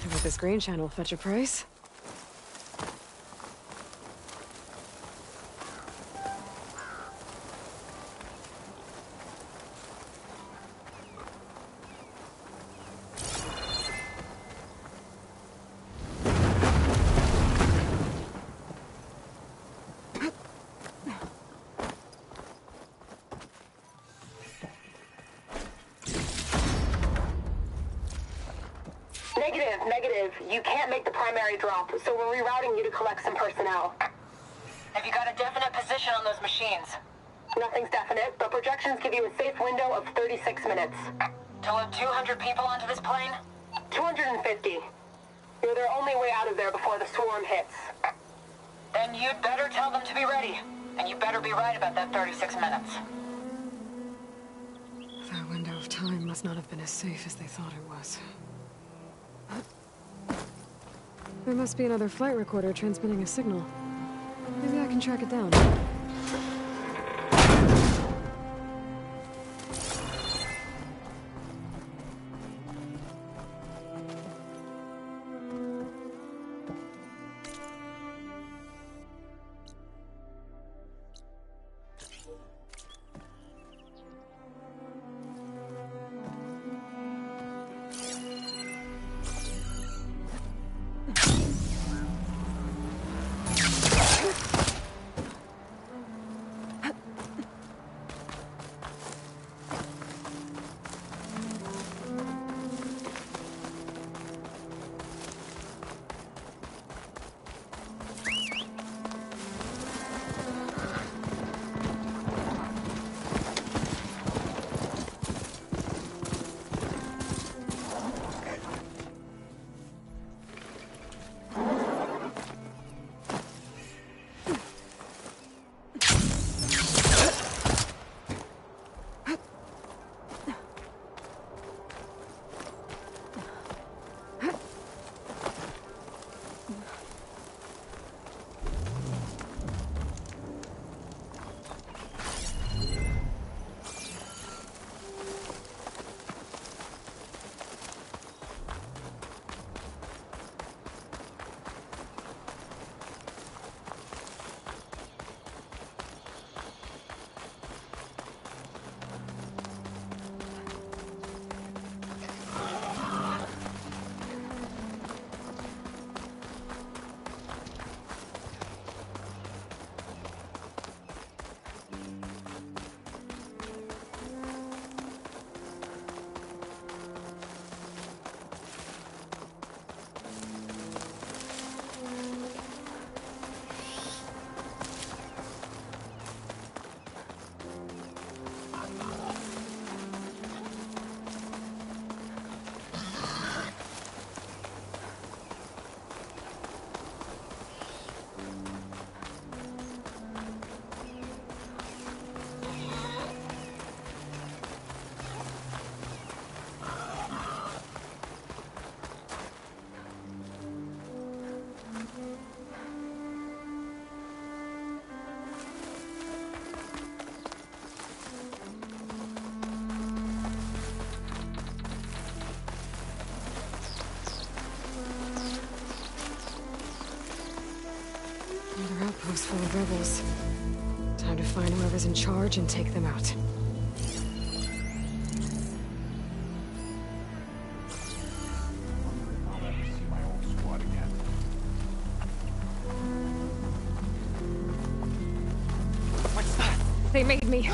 bet this green channel will fetch a price. Negative. You can't make the primary drop, so we're rerouting you to collect some personnel. Have you got a definite position on those machines? Nothing's definite, but projections give you a safe window of 36 minutes. To load 200 people onto this plane? 250. You're their only way out of there before the swarm hits. Then you'd better tell them to be ready. And you better be right about that 36 minutes. That window of time must not have been as safe as they thought it was. There must be another flight recorder transmitting a signal. Maybe I can track it down. Another outpost full of rebels. Time to find whoever's in charge and take them out. I'll never see my old squad again. What's that? They made me.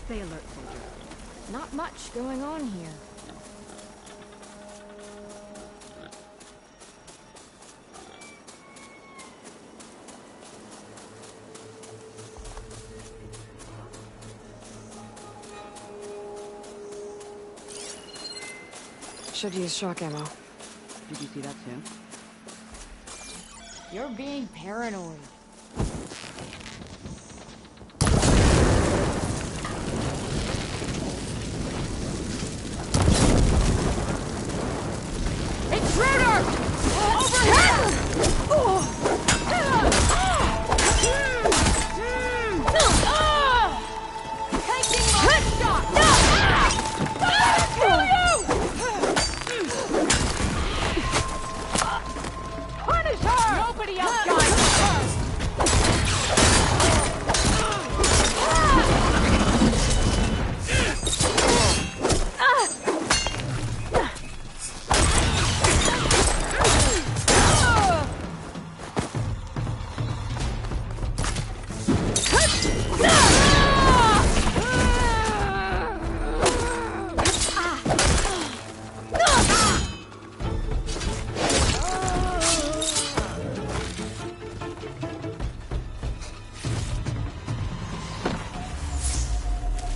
Stay alert, soldier. Not much going on here. Should use shock ammo. Did you see that too? You're being paranoid.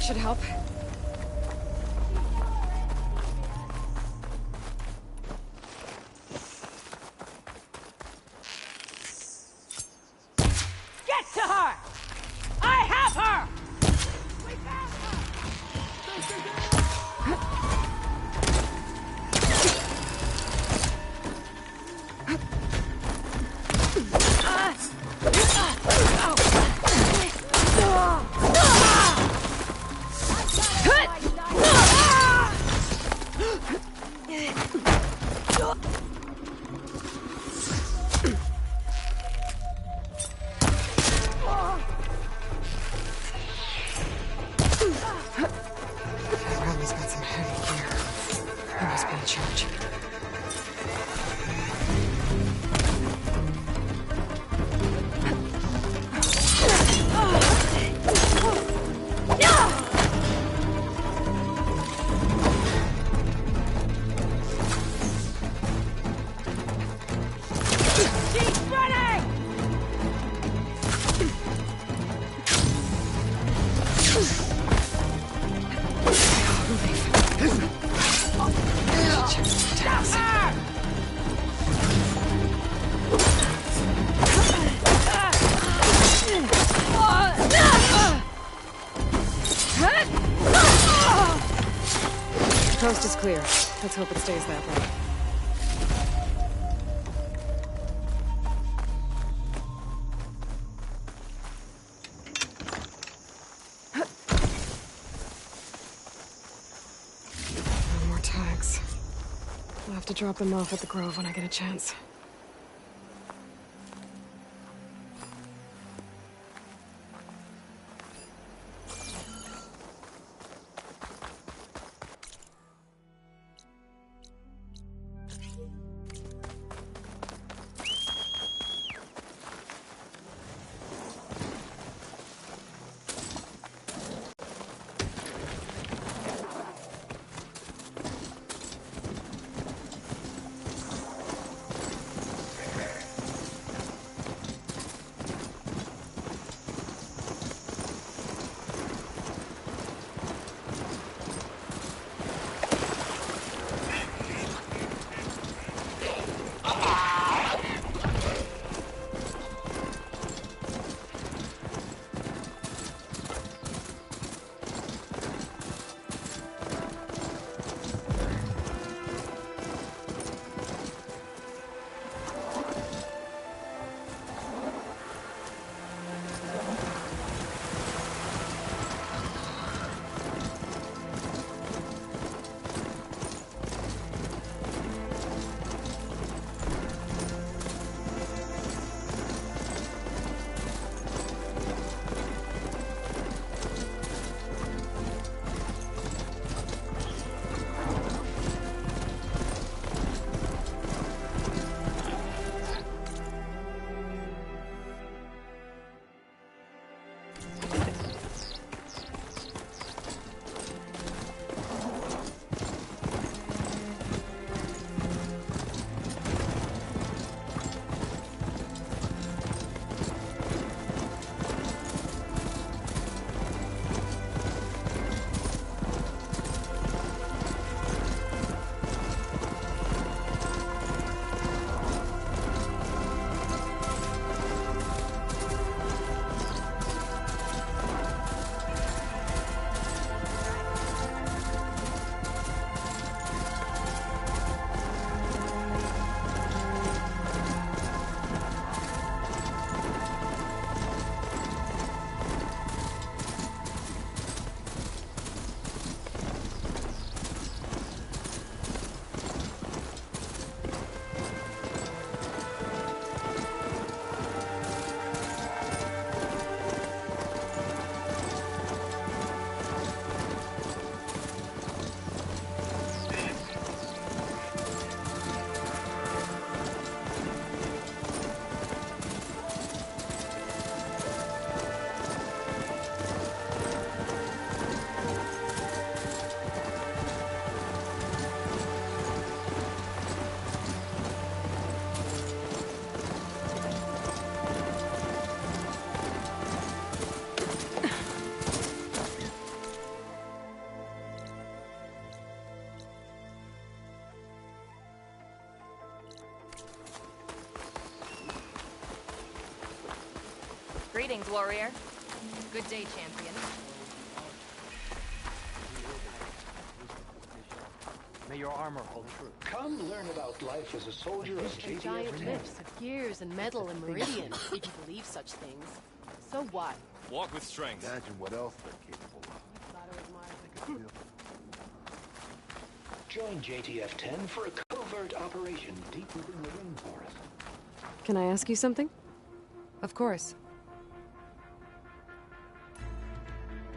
Should help. Get to her! I have her! We found her! Coast is clear. Let's hope it stays that way. No more tags. I'll have to drop them off at the Grove when I get a chance. Greetings, warrior. Good day, champion. May your armor hold true. Come learn about life as a soldier of And giant JTF. lifts of gears and metal and meridian, if you believe such things. So what? Walk with strength. Imagine what else they're capable of. Join JTF-10 for a covert operation deep within the rainforest. Can I ask you something? Of course.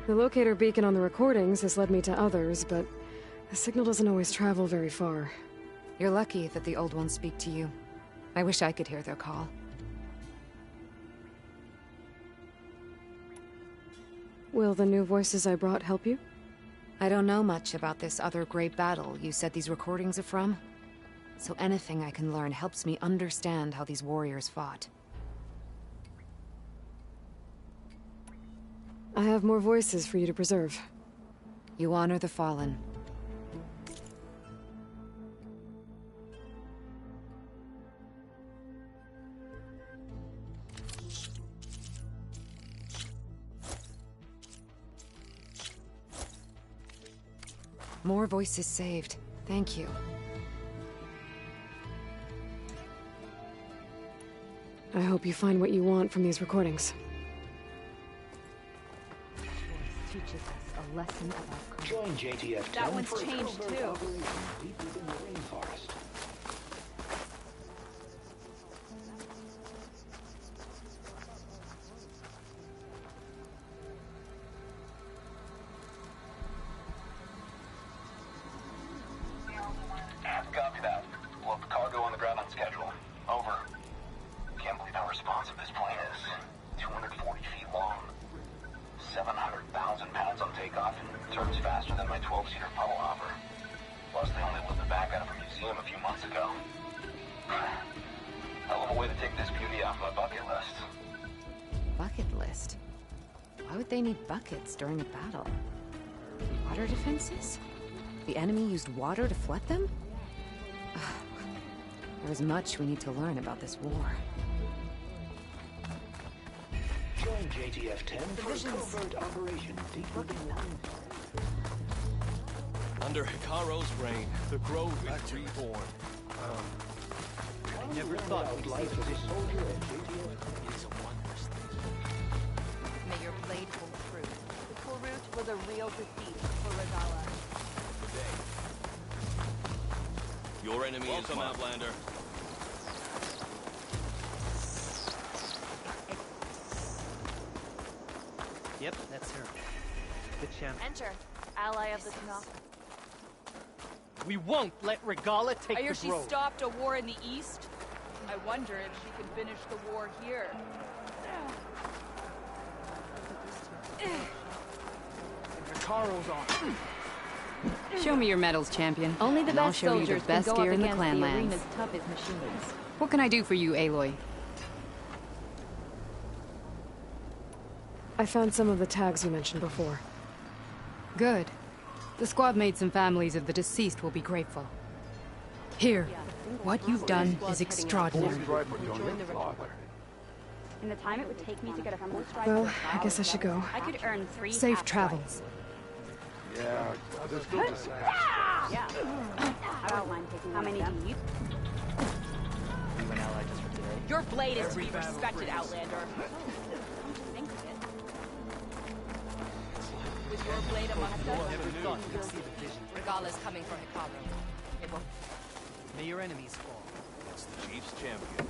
The locator beacon on the recordings has led me to others, but the signal doesn't always travel very far. You're lucky that the old ones speak to you. I wish I could hear their call. Will the new voices I brought help you? I don't know much about this other great battle you said these recordings are from. So anything I can learn helps me understand how these warriors fought. I have more voices for you to preserve. You honor the fallen. More voices saved. Thank you. I hope you find what you want from these recordings. Teaches us a lesson about Join JTF-10 That one's for a changed, covert too. operation deep within the rainforest. Copy that. We'll have the cargo on the ground on schedule. Over. Can't believe how responsive this plane is. 240 feet long. 700,000 pounds on takeoff and turns faster than my 12-seater puddle hopper. Plus, they only looked the back out of a museum a few months ago. Hell of a way to take this beauty off my bucket list. bucket list. Why would they need buckets during a battle? Water defenses? The enemy used water to flood them? There is much we need to learn about this war. Join JTF-10 for a covert operation deep within the rainforest. Under Hikaro's reign, the Grove is reborn. I never thought we'd see the vision. It's a wondrous thing. May your blade hold true. The Kurut was a real defeat for Regala. Your enemy is an outlander. Yep, that's her. The champ. Enter, ally of the Tanakh. We won't let Regala take I hear the she Grove. stopped a war in the east. I wonder if she can finish the war here. Hikaro's on. Show me your medals, champion. Only the and I'll best show you soldiers the best can go gear up in the against the Clanlands. arena's toughest machines. What can I do for you, Aloy? I found some of the tags you mentioned before. Good. The squad mates and families of the deceased will be grateful. Here, what you've done is extraordinary. In the time it would take me to get a full stride Well, I guess I should go. I could earn 3 Safe half travels. Yeah, there's still just Yeah. I don't mind taking how many do you? You an ally just for today. Your blade is to be respected, Outlander. With your blade among us, Never thought we'd see the vision. Regala's coming for Hikaru. May your enemies fall. It's the Chief's champion.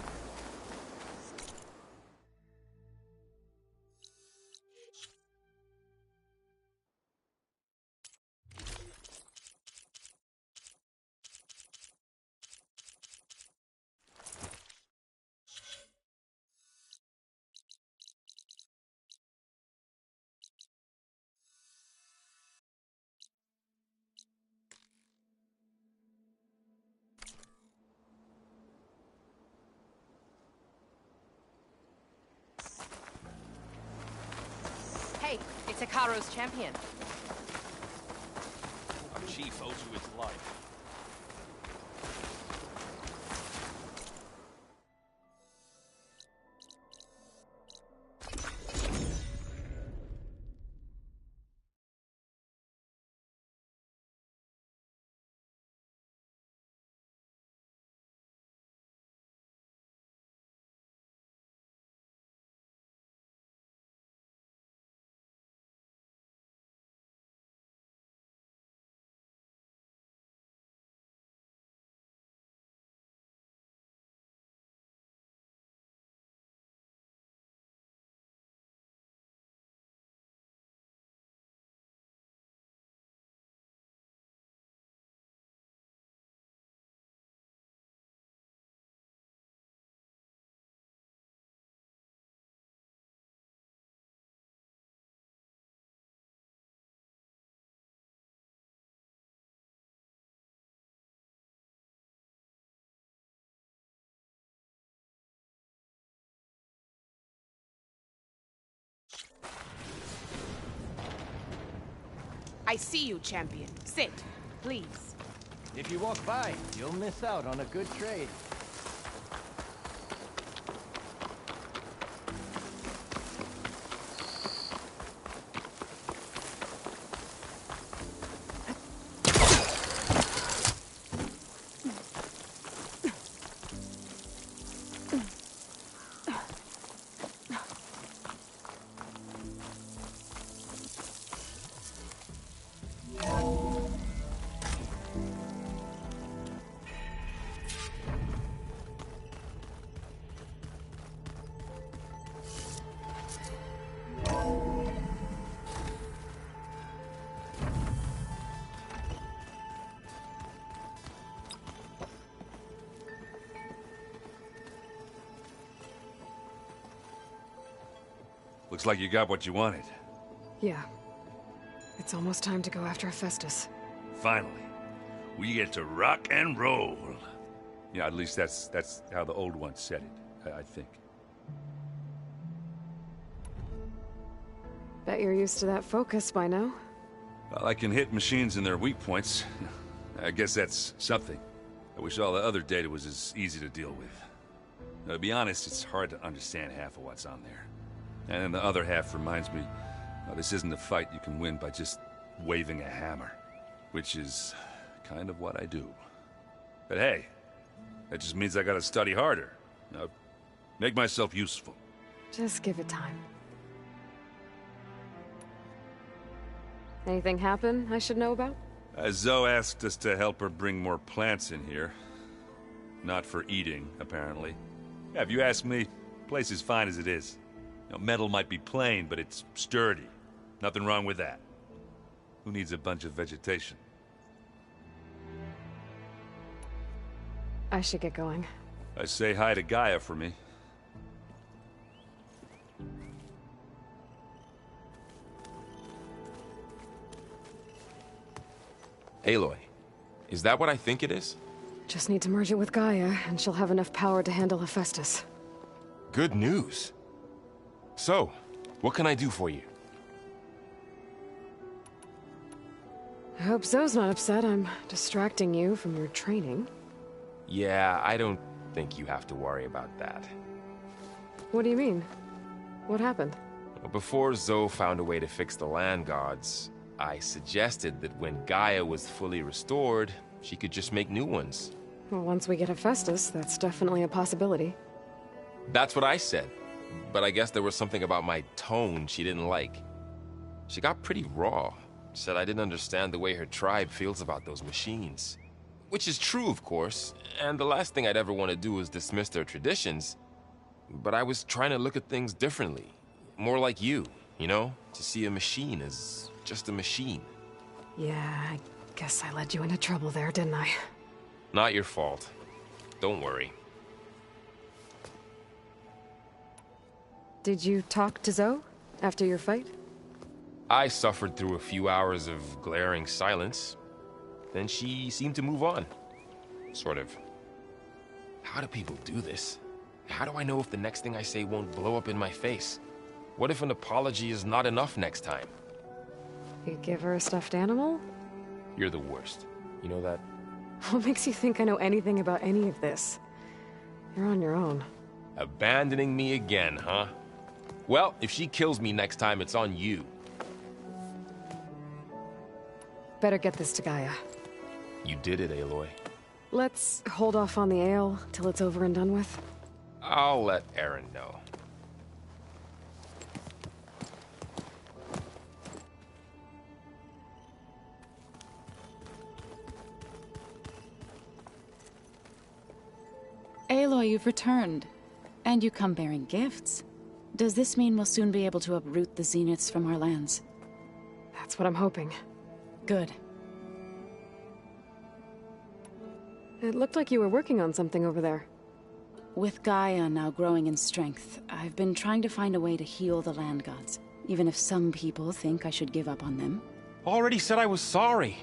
Hey, it's Hikaru's champion. Our chief owes you his life. I see you, champion. Sit, please. If you walk by, you'll miss out on a good trade. Looks like you got what you wanted. Yeah. It's almost time to go after Hephaestus. Finally. We get to rock and roll. Yeah, at least that's how the old one said it, I think. Bet you're used to that focus by now. Well, I can hit machines in their weak points. I guess that's something. I wish all the other data was as easy to deal with. Now, to be honest, it's hard to understand half of what's on there. And then the other half reminds me, this isn't a fight you can win by just waving a hammer. Which is kind of what I do. But hey, that just means I gotta study harder. Make myself useful. Just give it time. Anything happen I should know about? Zoe asked us to help her bring more plants in here. Not for eating, apparently. Yeah, if you ask me, the place is fine as it is. Metal might be plain, but it's sturdy. Nothing wrong with that. Who needs a bunch of vegetation? I should get going. Say hi to Gaia for me. Aloy, is that what I think it is? Just need to merge it with Gaia, and she'll have enough power to handle Hephaestus. Good news. So, what can I do for you? I hope Zoe's not upset I'm distracting you from your training. Yeah, I don't think you have to worry about that. What do you mean? What happened? Well, before Zoe found a way to fix the land gods, I suggested that when Gaia was fully restored, she could just make new ones. Well, once we get Hephaestus, that's definitely a possibility. That's what I said. But I guess there was something about my tone she didn't like. She got pretty raw. Said I didn't understand the way her tribe feels about those machines. Which is true, of course, and the last thing I'd ever want to do is dismiss their traditions. But I was trying to look at things differently. More like you know? To see a machine as just a machine. Yeah, I guess I led you into trouble there, didn't I? Not your fault. Don't worry. Did you talk to Zoe after your fight? I suffered through a few hours of glaring silence. Then she seemed to move on. Sort of. How do people do this? How do I know if the next thing I say won't blow up in my face? What if an apology is not enough next time? You give her a stuffed animal? You're the worst. You know that? What makes you think I know anything about any of this? You're on your own. Abandoning me again, huh? Well, if she kills me next time, it's on you. Better get this to Gaia. You did it, Aloy. Let's hold off on the ale till it's over and done with. I'll let Aaron know. Aloy, you've returned. And you come bearing gifts. Does this mean we'll soon be able to uproot the Zeniths from our lands? That's what I'm hoping. Good. It looked like you were working on something over there. With Gaia now growing in strength, I've been trying to find a way to heal the land gods, even if some people think I should give up on them. Already said I was sorry.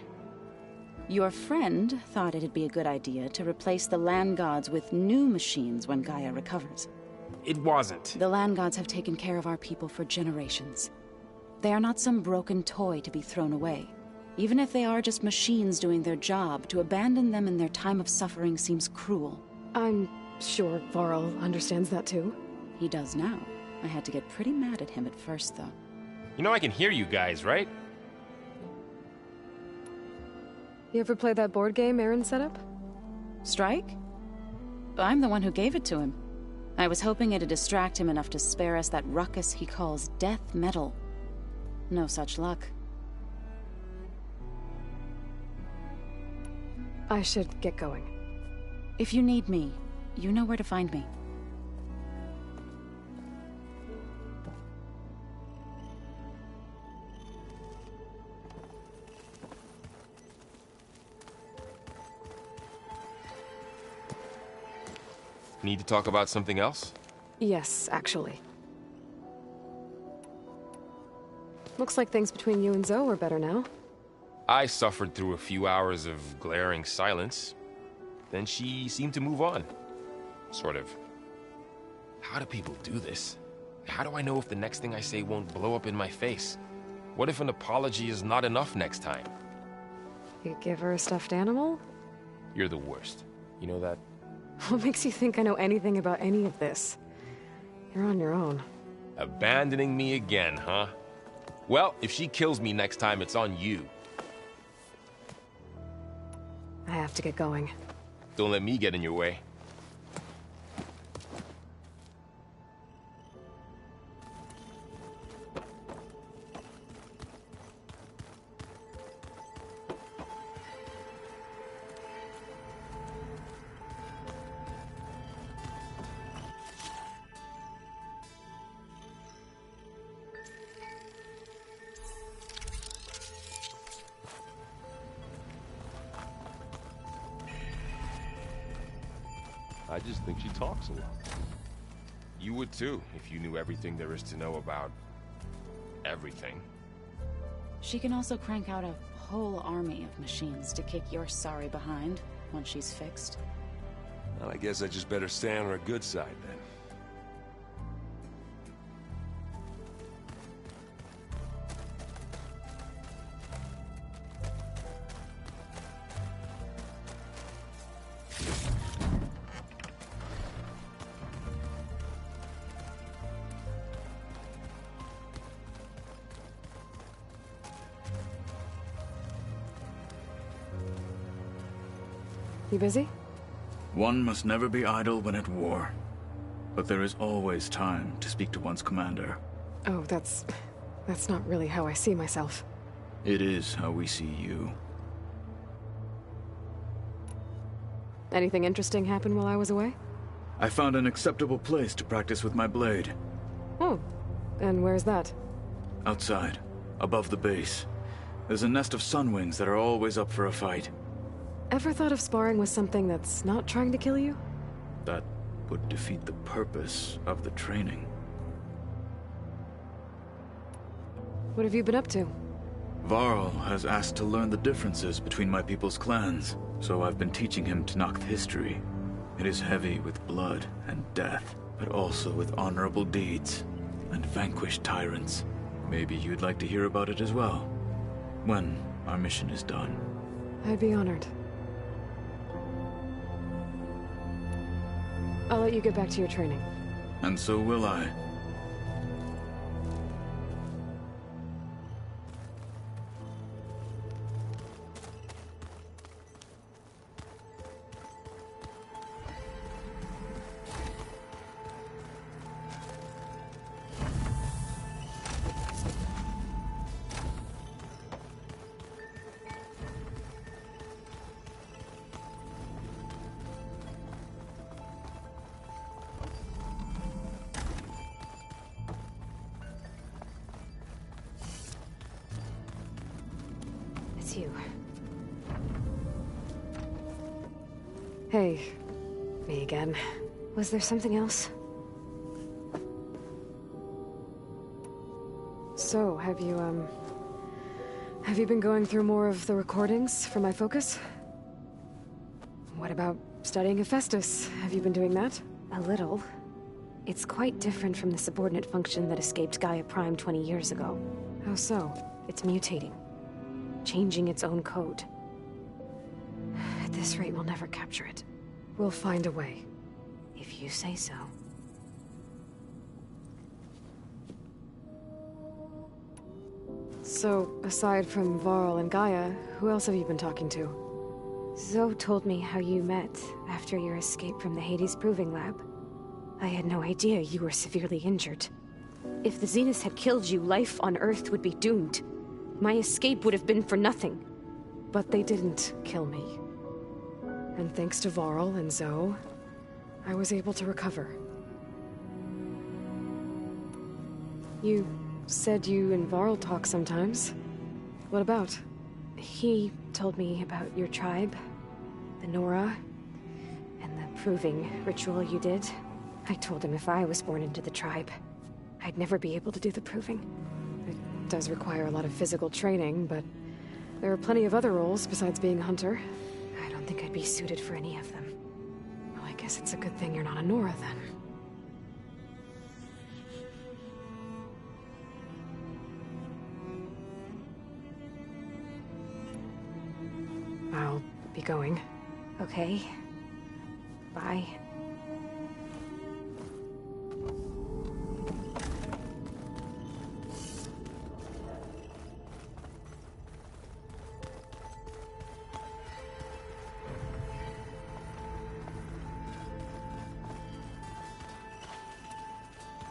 Your friend thought it'd be a good idea to replace the land gods with new machines when Gaia recovers. It wasn't. The land gods have taken care of our people for generations. They are not some broken toy to be thrown away. Even if they are just machines doing their job, to abandon them in their time of suffering seems cruel. I'm sure Varl understands that too. He does now. I had to get pretty mad at him at first, though. You know I can hear you guys, right? You ever play that board game Aaron set up? Strike? I'm the one who gave it to him. I was hoping it'd distract him enough to spare us that ruckus he calls death metal. No such luck. I should get going. If you need me, you know where to find me. Need to talk about something else? Yes, actually. Looks like things between you and Zoe are better now. I suffered through a few hours of glaring silence. Then she seemed to move on. Sort of. How do people do this? How do I know if the next thing I say won't blow up in my face? What if an apology is not enough next time? You give her a stuffed animal? You're the worst. You know that? What makes you think I know anything about any of this? You're on your own. Abandoning me again, huh? Well, if she kills me next time, it's on you. I have to get going. Don't let me get in your way. I just think she talks a lot. You would too, if you knew everything there is to know about everything. She can also crank out a whole army of machines to kick your sorry behind once she's fixed. Well, I guess I just better stay on her good side then. You busy? One must never be idle when at war. But there is always time to speak to one's commander. Oh, that's not really how I see myself. It is how we see you. Anything interesting happen while I was away? I found an acceptable place to practice with my blade. Oh, and where's that? Outside, above the base. There's a nest of sunwings that are always up for a fight. Ever thought of sparring with something that's not trying to kill you? That would defeat the purpose of the training. What have you been up to? Varl has asked to learn the differences between my people's clans, so I've been teaching him Tenakth history. It is heavy with blood and death, but also with honorable deeds and vanquished tyrants. Maybe you'd like to hear about it as well, when our mission is done. I'd be honored. I'll let you get back to your training. And so will I. It's you. Hey, me again. Was there something else? So, have you been going through more of the recordings for my focus? What about studying Hephaestus? Have you been doing that? A little. It's quite different from the subordinate function that escaped Gaia Prime 20 years ago. How so? It's mutating. Changing its own code. At this rate, we'll never capture it. We'll find a way. If you say so. So, aside from Varl and Gaia, who else have you been talking to? Zoe told me how you met after your escape from the Hades Proving Lab. I had no idea you were severely injured. If the Zeniths had killed you, life on Earth would be doomed. My escape would have been for nothing. But they didn't kill me. And thanks to Varl and Zoe, I was able to recover. You said you and Varl talk sometimes. What about? He told me about your tribe, the Nora, and the proving ritual you did. I told him if I was born into the tribe, I'd never be able to do the proving. does require a lot of physical training, but there are plenty of other roles besides being a hunter. I don't think I'd be suited for any of them. Well, I guess it's a good thing you're not a Nora, then. I'll be going. Okay. Bye.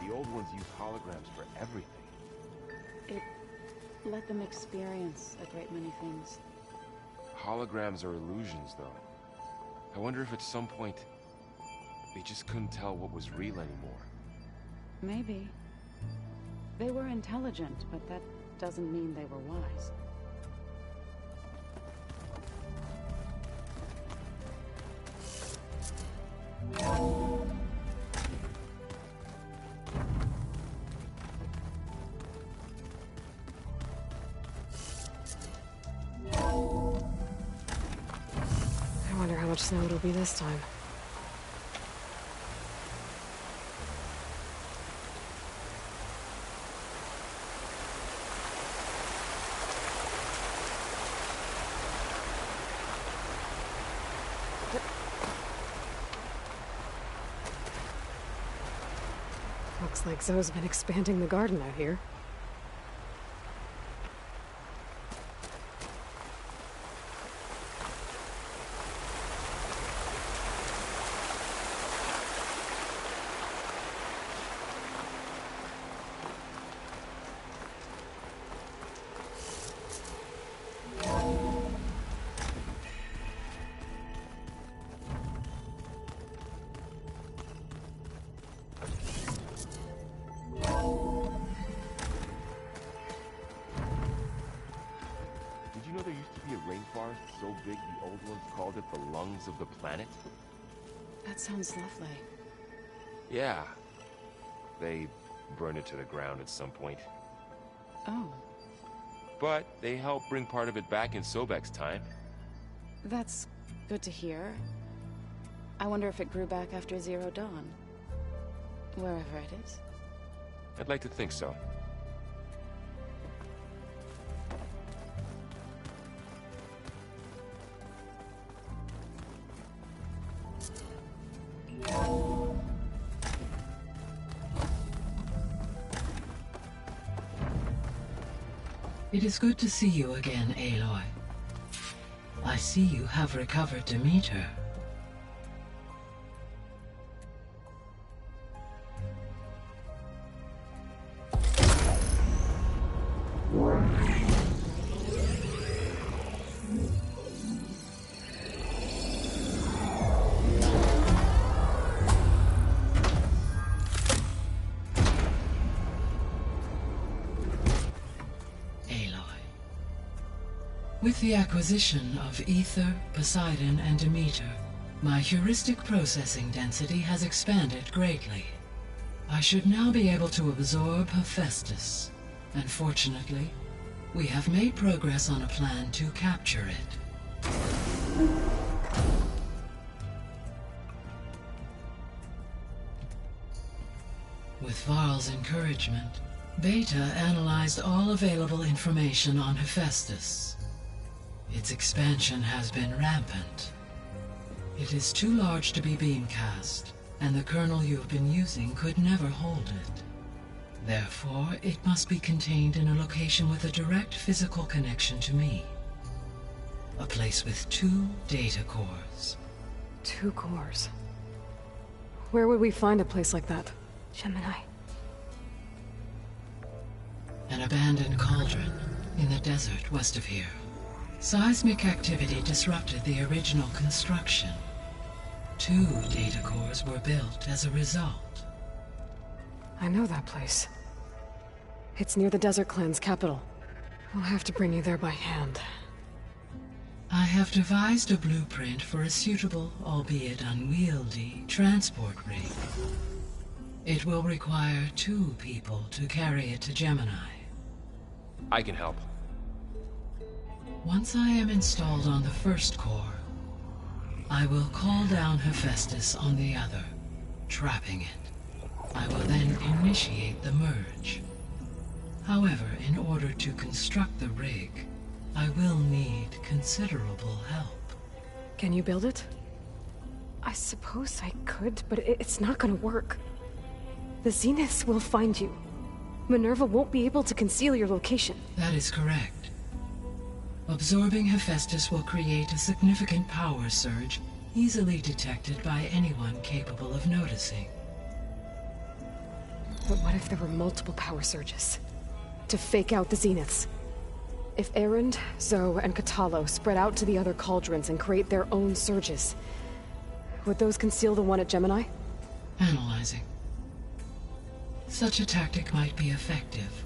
The old ones use holograms for everything. It let them experience a great many things. Holograms are illusions, though. I wonder if at some point they just couldn't tell what was real anymore. Maybe. They were intelligent, but that doesn't mean they were wise. I wonder how much snow it'll be this time. Looks like Zoe's been expanding the garden out here. Did you know there used to be a rainforest so big the old ones called it the lungs of the planet? That sounds lovely. Yeah. They burned it to the ground at some point. Oh, But they helped bring part of it back in Sobek's time. that's good to hear. I wonder if it grew back after Zero Dawn. Wherever it is. I'd like to think so. It is good to see you again, Aloy. I see you have recovered Demeter. With the acquisition of Ether, Poseidon, and Demeter, my heuristic processing density has expanded greatly. I should now be able to absorb Hephaestus, and fortunately, we have made progress on a plan to capture it. With Varl's encouragement, Beta analyzed all available information on Hephaestus. Its expansion has been rampant. It is too large to be beamcast, and the kernel you have been using could never hold it. Therefore, it must be contained in a location with a direct physical connection to me. A place with 2 data cores. 2 cores? Where would we find a place like that? Gemini. An abandoned cauldron in the desert west of here. Seismic activity disrupted the original construction. 2 data cores were built as a result. I know that place. It's near the Desert Clan's capital. I'll have to bring you there by hand. I have devised a blueprint for a suitable, albeit unwieldy, transport rig. It will require 2 people to carry it to Gemini. I can help. Once I am installed on the first core, I will call down Hephaestus on the other, trapping it. I will then initiate the merge. However, in order to construct the rig, I will need considerable help. Can you build it? I suppose I could, but it's not gonna work. The Zeniths will find you. Minerva won't be able to conceal your location. That is correct. Absorbing Hephaestus will create a significant power surge, easily detected by anyone capable of noticing. But what if there were multiple power surges? To fake out the Zeniths? If Erend, Zoe, and Katalo spread out to the other cauldrons and create their own surges, would those conceal the one at Gemini? Analyzing. Such a tactic might be effective.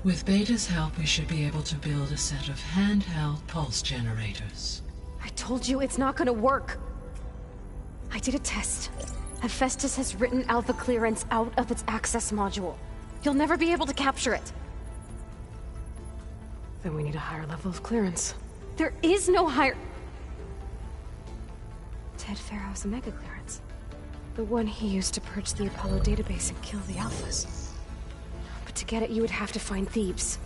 With Beta's help, we should be able to build a set of handheld pulse generators. I told you it's not gonna work! I did a test. Hephaestus has written Alpha clearance out of its access module. You'll never be able to capture it. Then we need a higher level of clearance. There is no higher... Ted Pharaoh's Omega clearance. The one he used to purge the Apollo database and kill the Alphas. But to get it, you would have to find Thebes.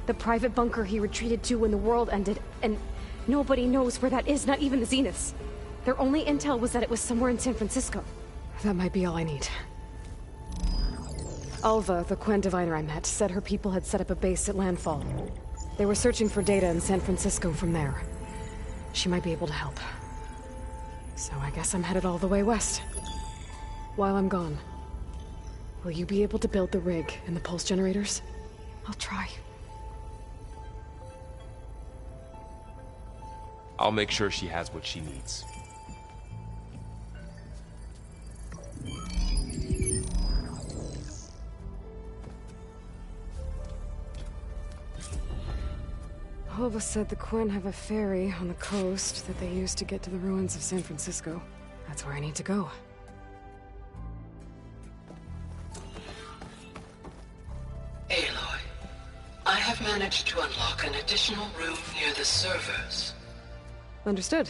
The private bunker he retreated to when the world ended, and nobody knows where that is, not even the Zeniths. Their only intel was that it was somewhere in San Francisco. That might be all I need. Alva, the Quen diviner I met, said her people had set up a base at landfall. They were searching for data in San Francisco from there. She might be able to help. So I guess I'm headed all the way west. While I'm gone, will you be able to build the rig and the pulse generators? I'll try. I'll make sure she has what she needs. Alva said the Quen have a ferry on the coast that they use to get to the ruins of San Francisco. That's where I need to go. Aloy, I have managed to unlock an additional room near the servers. Understood.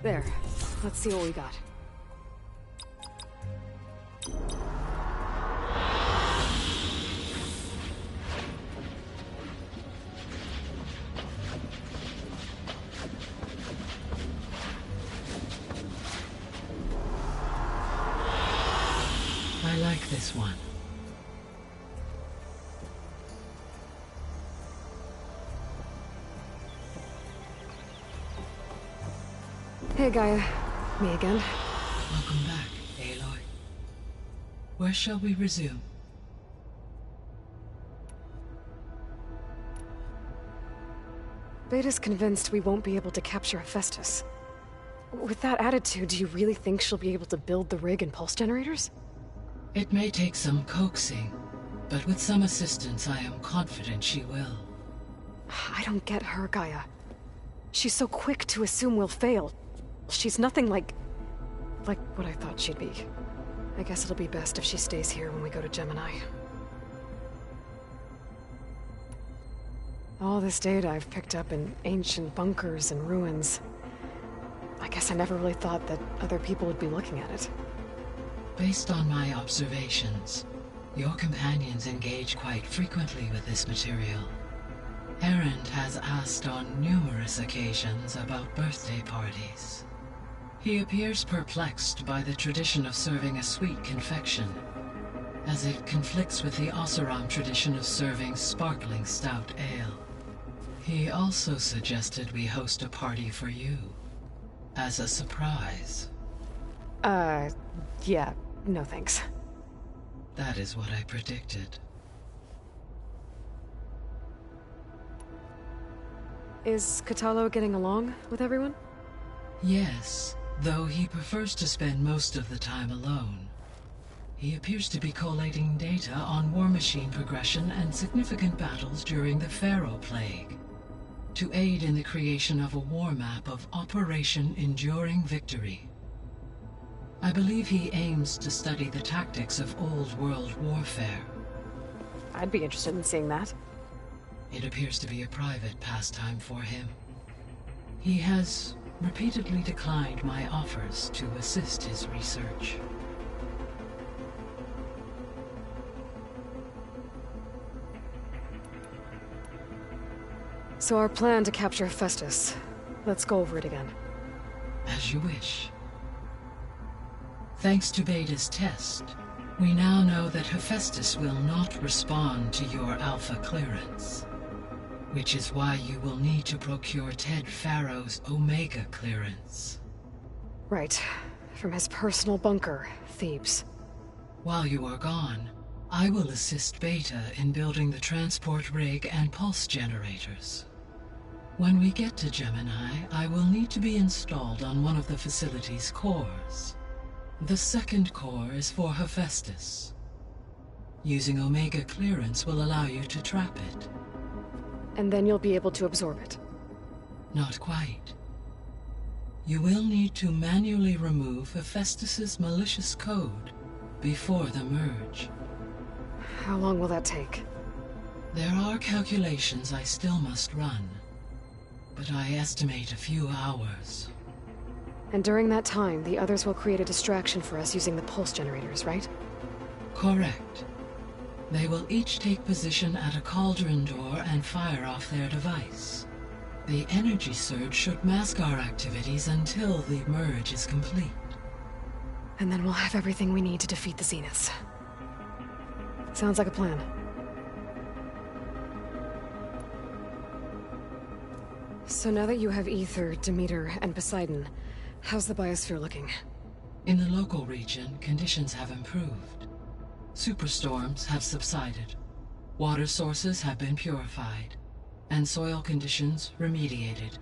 There. Let's see what we got. I like this one. Hey, Gaia. Me again. Welcome back, Aloy. Where shall we resume? Beta's convinced we won't be able to capture Hephaestus. With that attitude, do you really think she'll be able to build the rig and pulse generators? It may take some coaxing, but with some assistance, I am confident she will. I don't get her, Gaia. She's so quick to assume we'll fail. She's nothing like what I thought she'd be. I guess it'll be best if she stays here when we go to Gemini. All this data I've picked up in ancient bunkers and ruins. I guess I never really thought that other people would be looking at it. Based on my observations, your companions engage quite frequently with this material. Erend has asked on numerous occasions about birthday parties. He appears perplexed by the tradition of serving a sweet confection, as it conflicts with the Oseram tradition of serving sparkling stout ale. He also suggested we host a party for you, as a surprise. Yeah, no thanks. That is what I predicted. Is Katalo getting along with everyone? Yes, though he prefers to spend most of the time alone. He appears to be collating data on war machine progression and significant battles during the Pharaoh Plague, to aid in the creation of a war map of Operation Enduring Victory. I believe he aims to study the tactics of old world warfare. I'd be interested in seeing that. It appears to be a private pastime for him. He has repeatedly declined my offers to assist his research. So our plan to capture Hephaestus. Let's go over it again. As you wish. Thanks to Beta's test, we now know that Hephaestus will not respond to your Alpha clearance. Which is why you will need to procure Ted Farrow's Omega clearance. Right. From his personal bunker, Thebes. While you are gone, I will assist Beta in building the transport rig and pulse generators. When we get to Gemini, I will need to be installed on one of the facility's cores. The second core is for Hephaestus. Using Omega clearance will allow you to trap it. And then you'll be able to absorb it. Not quite. You will need to manually remove Hephaestus's malicious code before the merge. How long will that take? There are calculations I still must run, but I estimate a few hours. And during that time, the others will create a distraction for us using the pulse generators, right? Correct. They will each take position at a cauldron door and fire off their device. The energy surge should mask our activities until the merge is complete. And then we'll have everything we need to defeat the Zeniths. Sounds like a plan. So now that you have Ether, Demeter, and Poseidon, how's the biosphere looking? In the local region, conditions have improved. Superstorms have subsided. Water sources have been purified, and soil conditions remediated.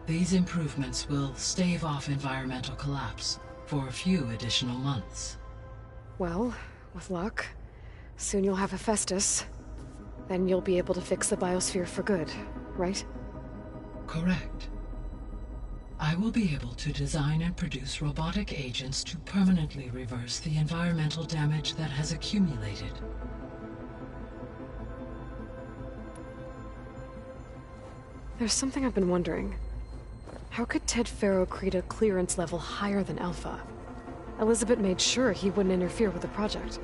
These improvements will stave off environmental collapse for a few additional months. Well, with luck, soon you'll have Hephaestus. Then you'll be able to fix the biosphere for good, right? Correct. I will be able to design and produce robotic agents to permanently reverse the environmental damage that has accumulated. There's something I've been wondering. How could Ted Farrow create a clearance level higher than Alpha? Elizabeth made sure he wouldn't interfere with the project.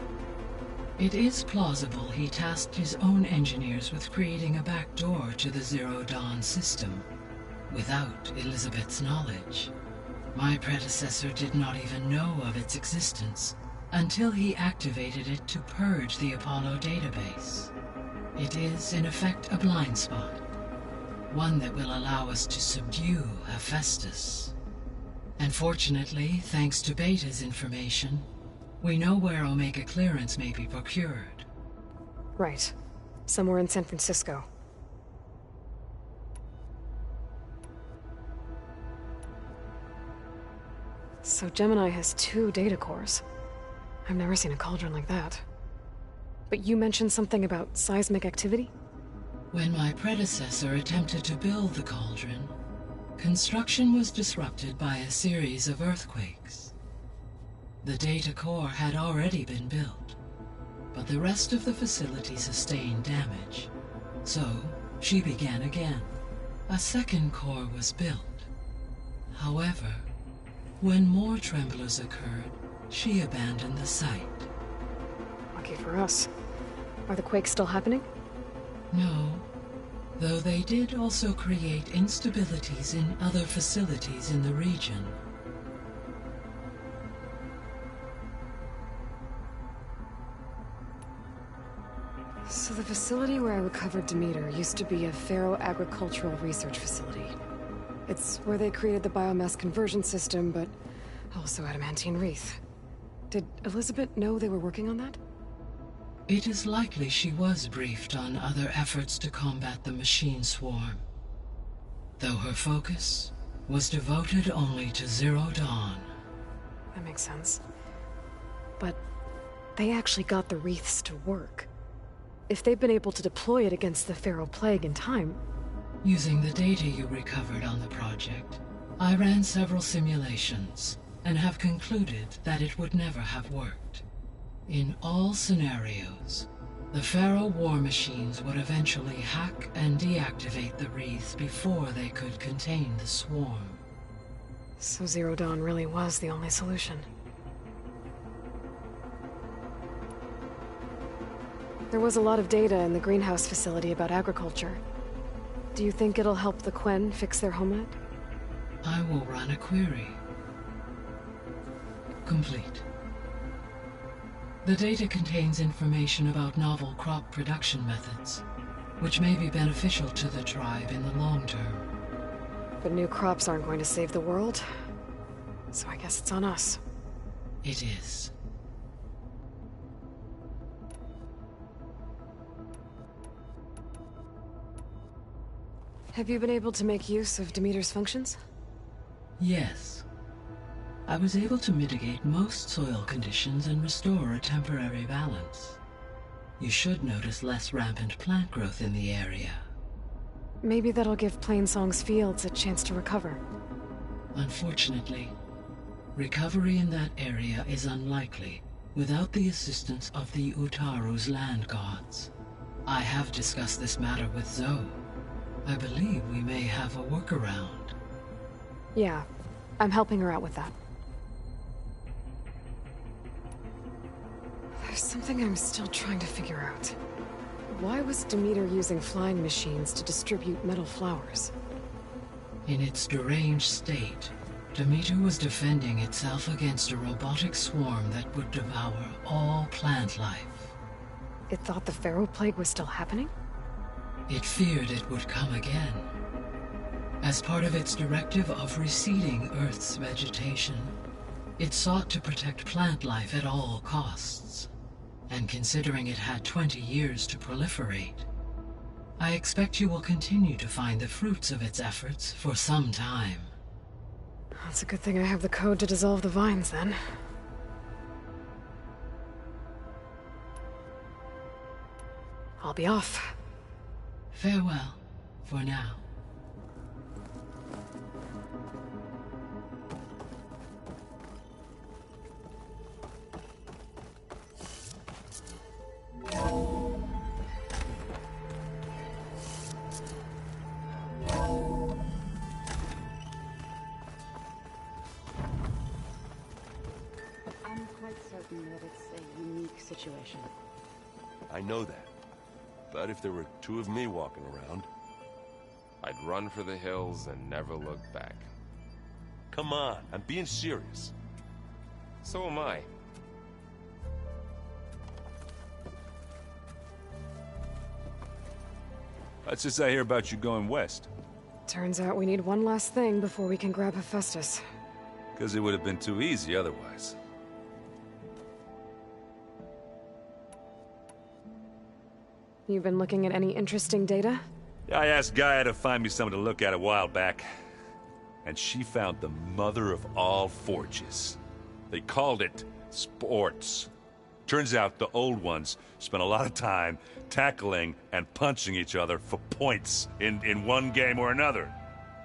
It is plausible he tasked his own engineers with creating a back door to the Zero Dawn system, without Elizabeth's knowledge. My predecessor did not even know of its existence until he activated it to purge the Apollo database. It is, in effect, a blind spot, one that will allow us to subdue Hephaestus. And fortunately, thanks to Beta's information, we know where Omega clearance may be procured. Right. Somewhere in San Francisco. So Gemini has 2 data cores. I've never seen a cauldron like that. But you mentioned something about seismic activity? When my predecessor attempted to build the cauldron, construction was disrupted by a series of earthquakes. The data core had already been built, but the rest of the facility sustained damage. So, she began again. A second core was built. However, when more tremblers occurred, she abandoned the site. Lucky for us. Are the quakes still happening? No, though they did also create instabilities in other facilities in the region. So the facility where I recovered Demeter used to be a Pharaoh agricultural research facility. It's where they created the biomass conversion system, but also adamantine wreath. Did Elizabeth know they were working on that? It is likely she was briefed on other efforts to combat the machine swarm, though her focus was devoted only to Zero Dawn. That makes sense. But they actually got the wreaths to work. If they've been able to deploy it against the Pharaoh Plague in time... Using the data you recovered on the project, I ran several simulations, and have concluded that it would never have worked. In all scenarios, the Pharaoh war machines would eventually hack and deactivate the wreaths before they could contain the swarm. So Zero Dawn really was the only solution. There was a lot of data in the greenhouse facility about agriculture. Do you think it'll help the Quen fix their homeland? I will run a query. Complete. The data contains information about novel crop production methods, which may be beneficial to the tribe in the long term. But new crops aren't going to save the world, so I guess it's on us. It is. Have you been able to make use of Demeter's functions? Yes. I was able to mitigate most soil conditions and restore a temporary balance. You should notice less rampant plant growth in the area. Maybe that'll give Plainsong's fields a chance to recover. Unfortunately, recovery in that area is unlikely without the assistance of the Utaru's land gods. I have discussed this matter with Zoe. I believe we may have a workaround. Yeah, I'm helping her out with that. There's something I'm still trying to figure out. Why was Demeter using flying machines to distribute metal flowers? In its deranged state, Demeter was defending itself against a robotic swarm that would devour all plant life. It thought the Pharaoh Plague was still happening? It feared it would come again. As part of its directive of reseeding Earth's vegetation, it sought to protect plant life at all costs. And considering it had 20 years to proliferate, I expect you will continue to find the fruits of its efforts for some time. That's a good thing I have the code to dissolve the vines, then. I'll be off. Farewell, for now. I'm quite certain that it's a unique situation. I know that. But if there were two of me walking around... I'd run for the hills and never look back. Come on, I'm being serious. So am I. What's this I hear about you going west? Turns out we need one last thing before we can grab Hephaestus. Because it would have been too easy otherwise. You've been looking at any interesting data? I asked Gaia to find me something to look at a while back. And she found the mother of all forges. They called it sports. Turns out the old ones spent a lot of time tackling and punching each other for points in one game or another.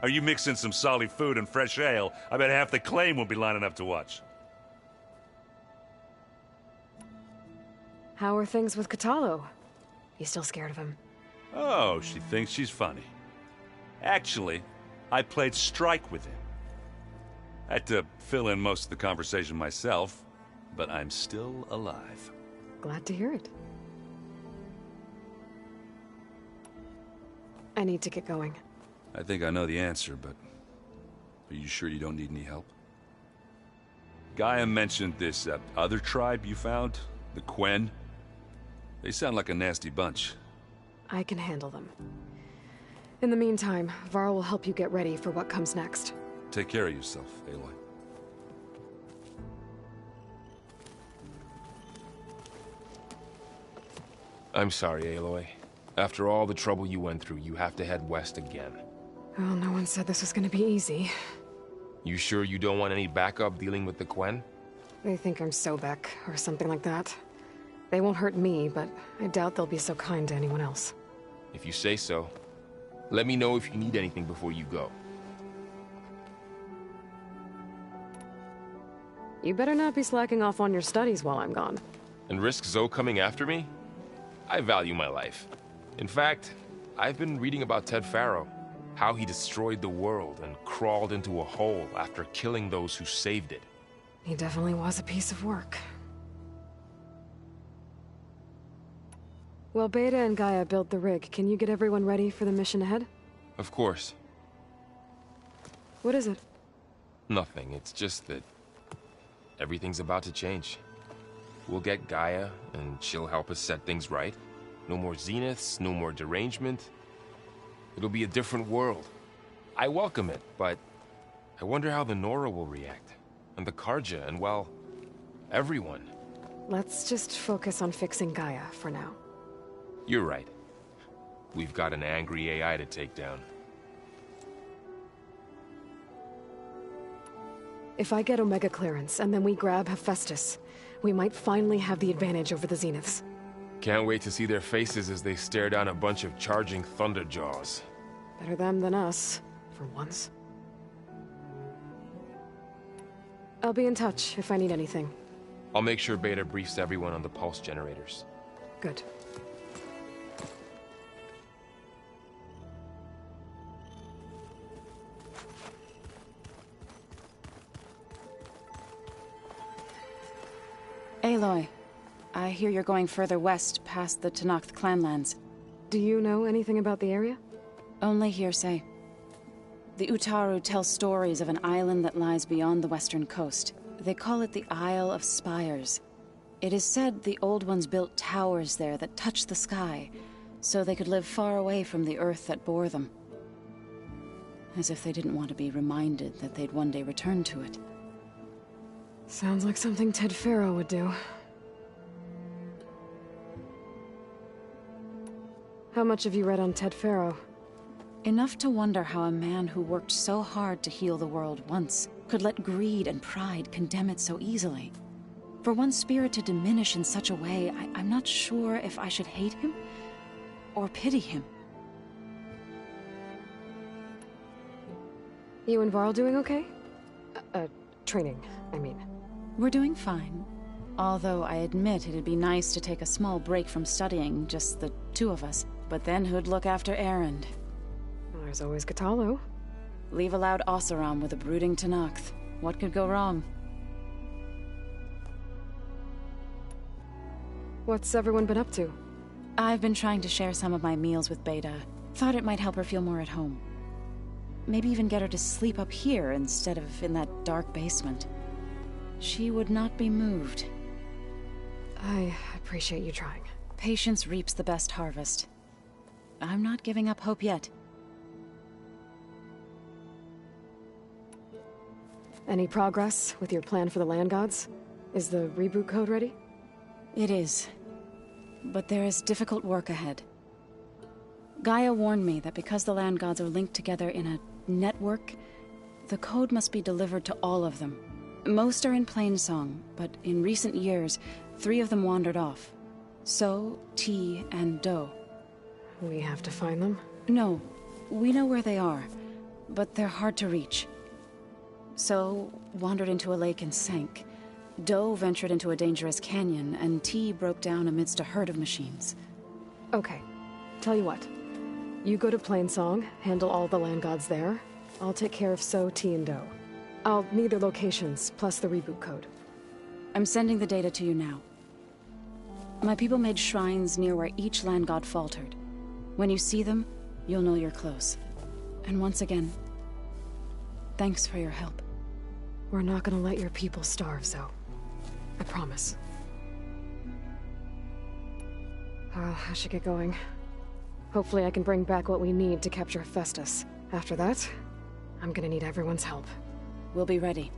Are you mixing some solid food and fresh ale? I bet half the claim will be lining up to watch. How are things with Katalo? You still scared of him? Oh, she thinks she's funny. Actually, I played strike with him. I had to fill in most of the conversation myself, but I'm still alive. Glad to hear it. I need to get going. I think I know the answer, but are you sure you don't need any help? Gaia mentioned this other tribe you found, the Quen. They sound like a nasty bunch. I can handle them. In the meantime, Varl will help you get ready for what comes next. Take care of yourself, Aloy. I'm sorry, Aloy. After all the trouble you went through, you have to head west again. Well, no one said this was gonna be easy. You sure you don't want any backup dealing with the Quen? They think I'm Sobek, or something like that. They won't hurt me, but I doubt they'll be so kind to anyone else. If you say so. Let me know if you need anything before you go. You better not be slacking off on your studies while I'm gone. And risk Zoe coming after me? I value my life. In fact, I've been reading about Ted Faro. How he destroyed the world and crawled into a hole after killing those who saved it. He definitely was a piece of work. Well, Beta and Gaia built the rig. Can you get everyone ready for the mission ahead? Of course. What is it? Nothing. It's just that everything's about to change. We'll get Gaia, and she'll help us set things right. No more zeniths, no more derangement. It'll be a different world. I welcome it, but I wonder how the Nora will react. And the Karja, and well, everyone. Let's just focus on fixing Gaia for now. You're right. We've got an angry AI to take down. If I get Omega clearance, and then we grab Hephaestus, we might finally have the advantage over the Zeniths. Can't wait to see their faces as they stare down a bunch of charging Thunderjaws. Better them than us, for once. I'll be in touch if I need anything. I'll make sure Beta briefs everyone on the pulse generators. Good. Aloy, I hear you're going further west past the Tenakth clanlands. Do you know anything about the area? Only hearsay. The Utaru tell stories of an island that lies beyond the western coast. They call it the Isle of Spires. It is said the Old Ones built towers there that touch the sky, so they could live far away from the earth that bore them. As if they didn't want to be reminded that they'd one day return to it. Sounds like something Ted Faro would do. How much have you read on Ted Faro? Enough to wonder how a man who worked so hard to heal the world once could let greed and pride condemn it so easily. For one's spirit to diminish in such a way, I'm not sure if I should hate him or pity him. You and Varl doing okay? Training, I mean. We're doing fine. Although I admit it'd be nice to take a small break from studying, just the two of us. But then who'd look after Erend? Well, there's always Katalo. Leave a loud Oseram with a brooding Tenakth. What could go wrong? What's everyone been up to? I've been trying to share some of my meals with Beta. Thought it might help her feel more at home. Maybe even get her to sleep up here instead of in that dark basement. She would not be moved. I appreciate you trying. Patience reaps the best harvest. I'm not giving up hope yet. Any progress with your plan for the land gods? Is the reboot code ready? It is. But there is difficult work ahead. Gaia warned me that because the land gods are linked together in a network, the code must be delivered to all of them. Most are in Plainsong, but in recent years, 3 of them wandered off. So, T, and Do. We have to find them? No, we know where they are, but they're hard to reach. So, wandered into a lake and sank. Do ventured into a dangerous canyon, and T broke down amidst a herd of machines. Okay, tell you what. You go to Plainsong, handle all the land gods there. I'll take care of So, T, and Do. I'll need their locations, plus the reboot code. I'm sending the data to you now. My people made shrines near where each land god faltered. When you see them, you'll know you're close. And once again, thanks for your help. We're not gonna let your people starve, Zoe. I promise. Well, I should get going. Hopefully I can bring back what we need to capture Hephaestus. After that, I'm gonna need everyone's help. We'll be ready.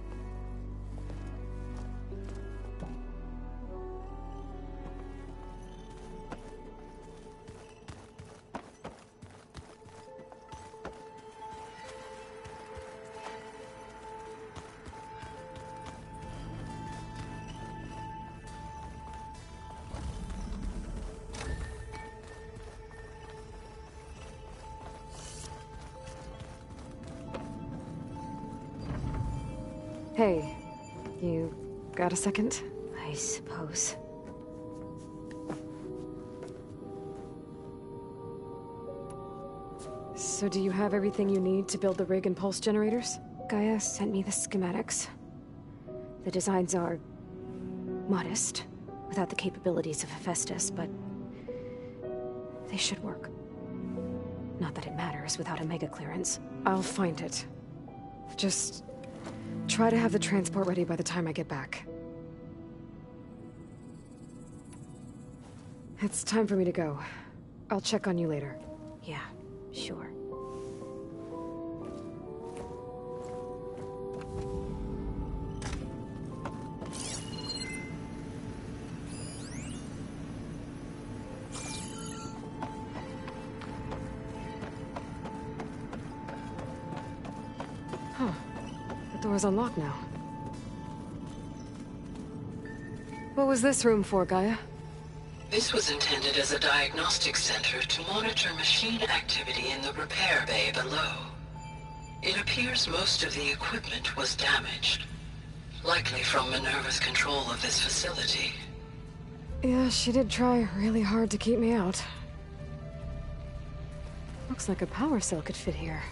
Hey, you Got a second? I suppose. So do you have everything you need to build the rig and pulse generators? Gaia sent me the schematics. The designs are modest, without the capabilities of Hephaestus, but they should work. Not that it matters without a mega clearance. I'll find it. Just try to have the transport ready by the time I get back. It's time for me to go. I'll check on you later. Yeah, sure. Huh. The door's unlocked now. What was this room for, Gaia? This was intended as a diagnostic center to monitor machine activity in the repair bay below. It appears most of the equipment was damaged, likely from Minerva's control of this facility. Yeah, she did try really hard to keep me out. Looks like a power cell could fit here.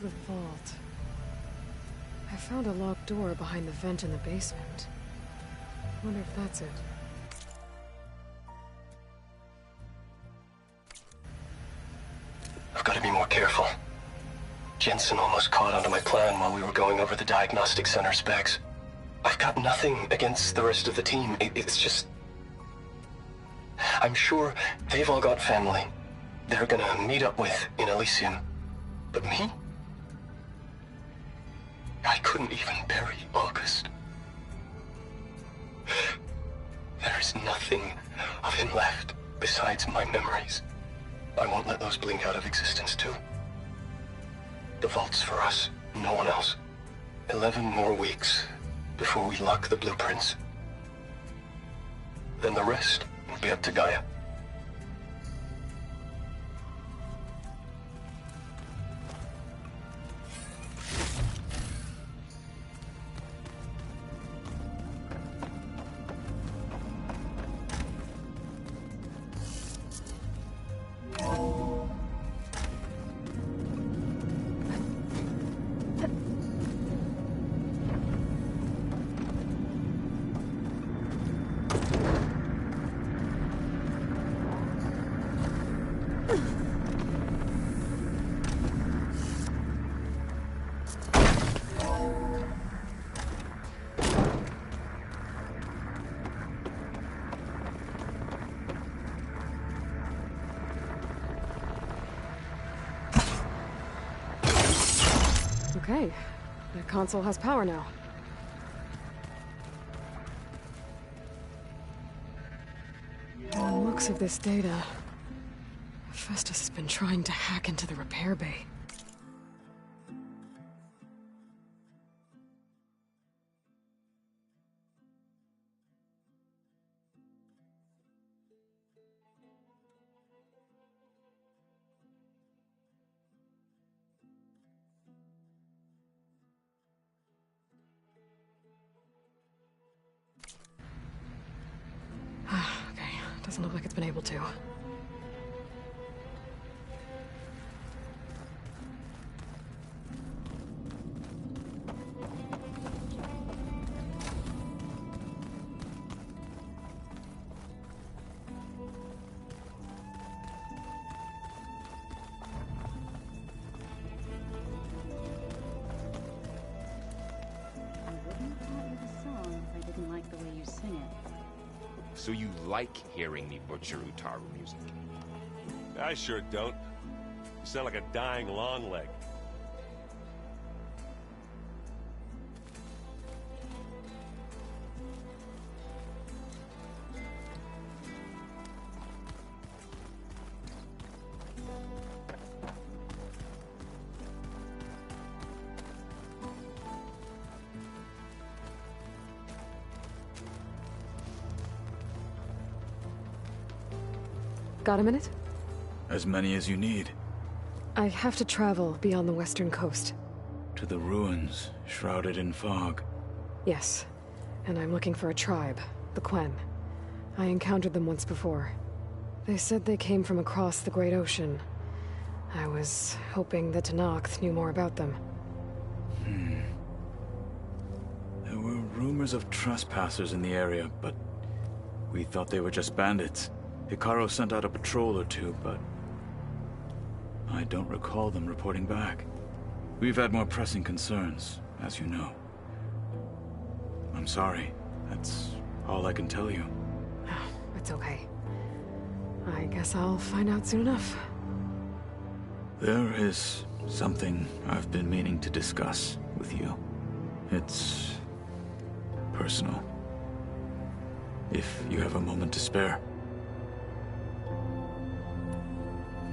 The vault. I found a locked door behind the vent in the basement. Wonder if that's it. I've got to be more careful. Jensen almost caught onto my plan while we were going over the diagnostic center specs. I've got nothing against the rest of the team. It's just... I'm sure they've all got family they're gonna meet up with in Elysium. But me? I couldn't even bury August. There's nothing of him left besides my memories. I won't let those blink out of existence too. The vault's for us, no one else. 11 more weeks before we lock the blueprints. Then the rest will be up to Gaia. Okay, the console has power now. From the looks of this data, Festus has been trying to hack into the repair bay. Okay, doesn't look like it's been able to. So you like hearing me butcher Utaru music? I sure don't. You sound like a dying longleg. Got a minute? As many as you need. I have to travel beyond the western coast. To the ruins, shrouded in fog. Yes, and I'm looking for a tribe, the Quen. I encountered them once before. They said they came from across the Great Ocean. I was hoping that Tenakth knew more about them. There were rumors of trespassers in the area, but we thought they were just bandits. Hikaru sent out a patrol or two, but I don't recall them reporting back. We've had more pressing concerns, as you know. I'm sorry. That's all I can tell you. It's okay. I guess I'll find out soon enough. There is something I've been meaning to discuss with you. It's personal. If you have a moment to spare.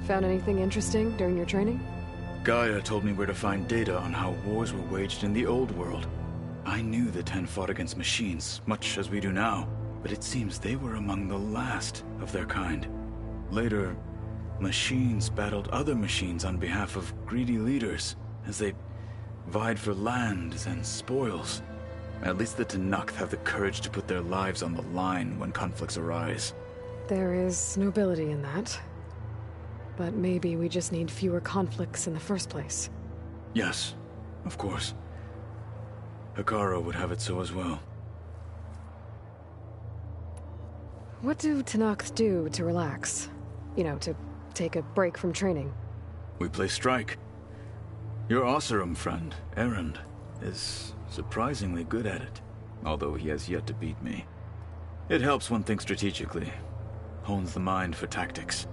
Found anything interesting during your training? Gaia told me where to find data on how wars were waged in the old world. I knew the Ten fought against machines, much as we do now, but it seems they were among the last of their kind. Later, machines battled other machines on behalf of greedy leaders, as they vied for lands and spoils. At least the Tenakth have the courage to put their lives on the line when conflicts arise. There is nobility in that. But maybe we just need fewer conflicts in the first place. Yes, of course. Hikaru would have it so as well. What do Tenakth do to relax? You know, to take a break from training? We play strike. Your Oseram friend, Erend, is surprisingly good at it, although he has yet to beat me. It helps one think strategically, hones the mind for tactics.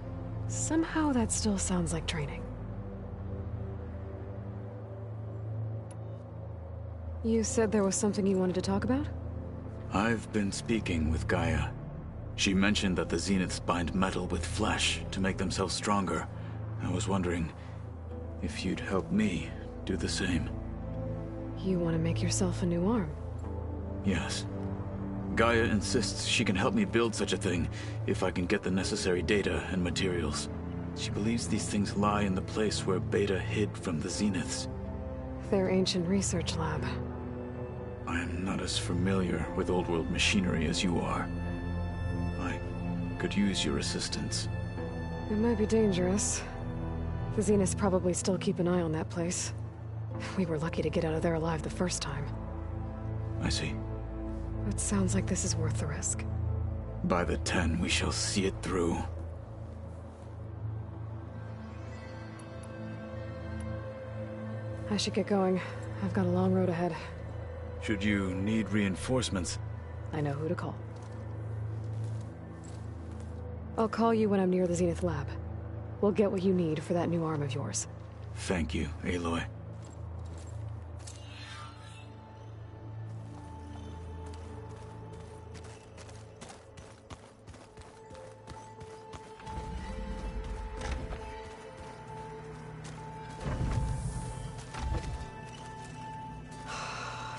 Somehow that still sounds like training. You said there was something you wanted to talk about? I've been speaking with Gaia. She mentioned that the Zeniths bind metal with flesh to make themselves stronger. I was wondering if you'd help me do the same. You want to make yourself a new arm? Yes. Gaia insists she can help me build such a thing if I can get the necessary data and materials. She believes these things lie in the place where Beta hid from the Zeniths. Their ancient research lab. I am not as familiar with old world machinery as you are. I could use your assistance. It might be dangerous. The Zeniths probably still keep an eye on that place. We were lucky to get out of there alive the first time. I see. It sounds like this is worth the risk. By the 10, we shall see it through. I should get going. I've got a long road ahead. Should you need reinforcements? I know who to call. I'll call you when I'm near the Zenith lab. We'll get what you need for that new arm of yours. Thank you, Aloy.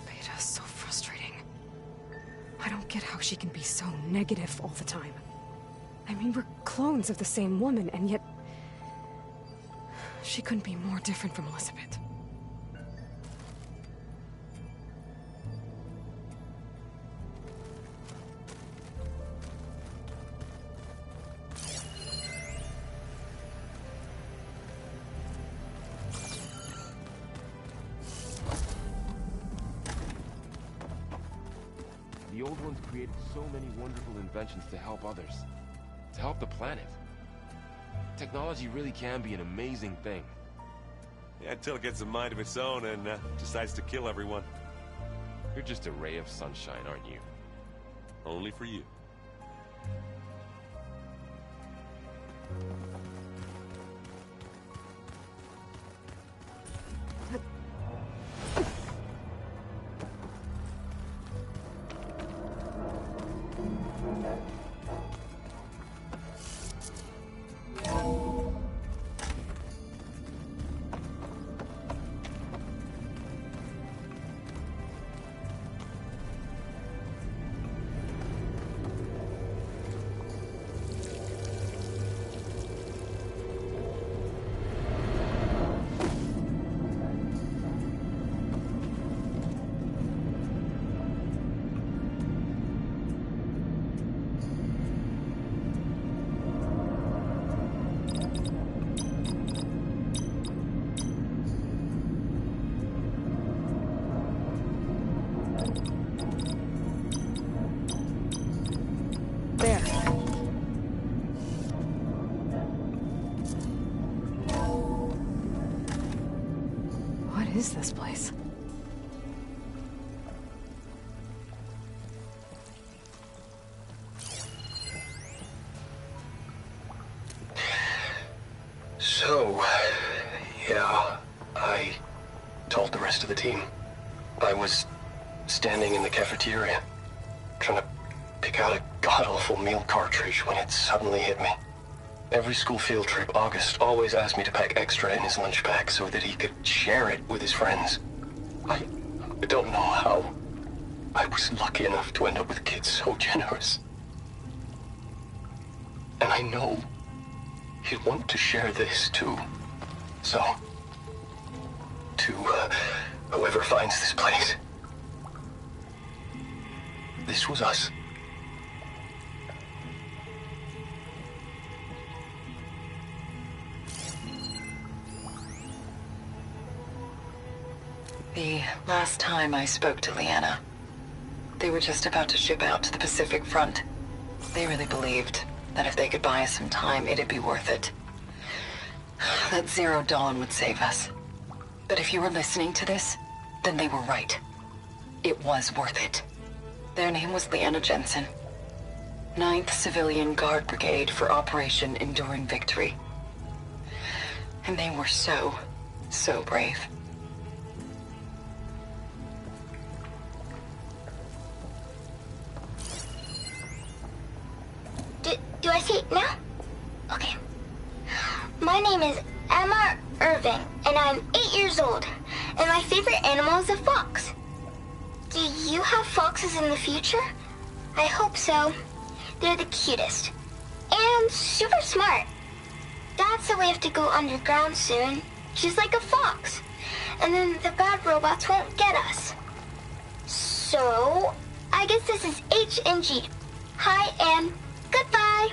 Beta's so frustrating. I don't get how she can be so negative all the time. I mean, we're clones of the same woman, and yet she couldn't be more different from Elizabeth. The old ones created so many wonderful inventions to help others. To help the planet. Technology really can be an amazing thing. Yeah, until it gets a mind of its own and decides to kill everyone. You're just a ray of sunshine, aren't you? Only for you. rest of the team. I was standing in the cafeteria, trying to pick out a god-awful meal cartridge when it suddenly hit me. Every school field trip, August always asked me to pack extra in his lunch bag so that he could share it with his friends. I don't know how I was lucky enough to end up with kids so generous. And I know he'd want to share this too. So, to whoever finds this place, this was us. The last time I spoke to Leanna, they were just about to ship out to the Pacific Front. They really believed that if they could buy us some time, it'd be worth it. That Zero Dawn would save us. But if you were listening to this, then they were right. It was worth it. Their name was Leanna Jensen. 9th Civilian Guard Brigade for Operation Enduring Victory. And they were so brave. Do I see it now? Okay. My name is Emma Irving, and I'm 8 years old, and my favorite animal is a fox. Do you have foxes in the future? I hope so. They're the cutest. And super smart. Dad said we have to go underground soon, just like a fox. And then the bad robots won't get us. So, I guess this is H and G. Hi and goodbye.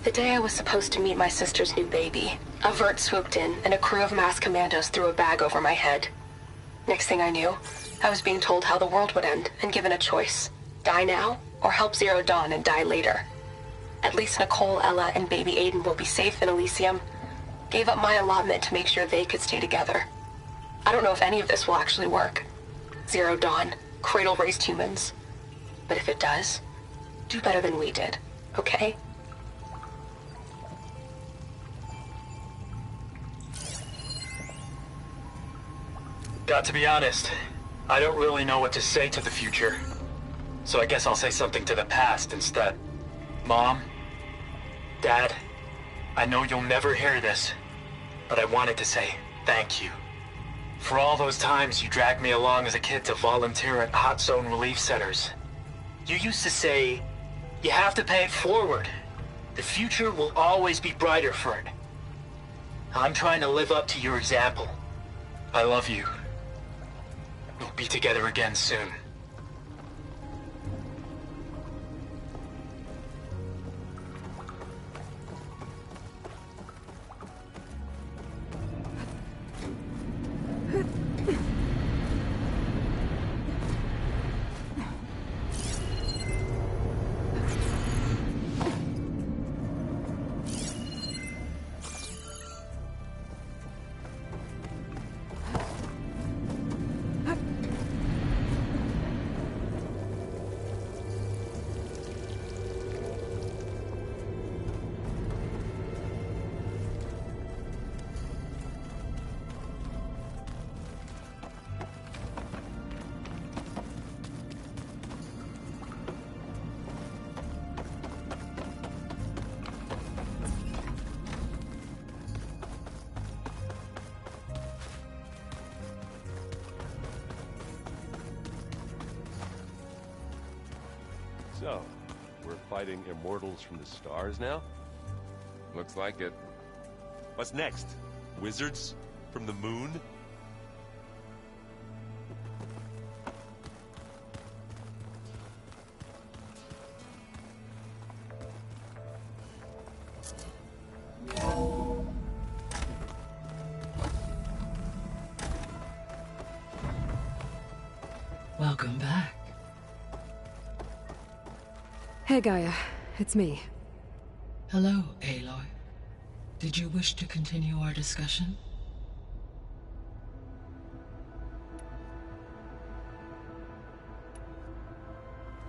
The day I was supposed to meet my sister's new baby, a vert swooped in and a crew of masked commandos threw a bag over my head. Next thing I knew, I was being told how the world would end and given a choice. Die now, or help Zero Dawn and die later. At least Nicole, Ella, and baby Aiden will be safe in Elysium. Gave up my allotment to make sure they could stay together. I don't know if any of this will actually work. Zero Dawn, cradle-raised humans. But if it does, do better than we did, okay? Got to be honest, I don't really know what to say to the future. So I guess I'll say something to the past instead. Mom, Dad, I know you'll never hear this, but I wanted to say thank you. For all those times you dragged me along as a kid to volunteer at hot zone relief centers. You used to say, you have to pay it forward. The future will always be brighter for it. I'm trying to live up to your example. I love you. We'll be together again soon. So, we're fighting immortals from the stars now? Looks like it. What's next? Wizards from the moon? Welcome back. Hey, Gaia. It's me. Hello, Aloy. Did you wish to continue our discussion?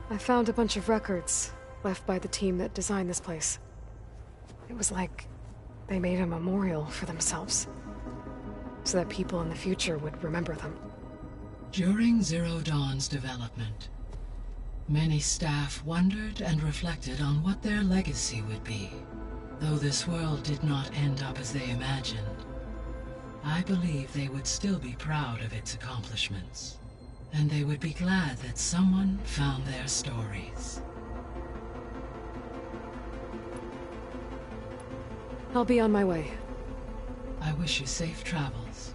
I found a bunch of records left by the team that designed this place. It was like they made a memorial for themselves, so that people in the future would remember them. During Zero Dawn's development, many staff wondered and reflected on what their legacy would be. Though this world did not end up as they imagined, I believe they would still be proud of its accomplishments, and they would be glad that someone found their stories. I'll be on my way. I wish you safe travels.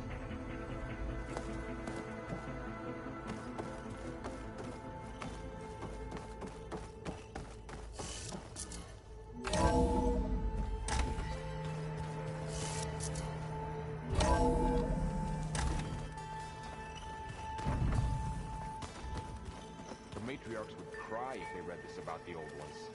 The matriarchs would cry if they read this about the old ones.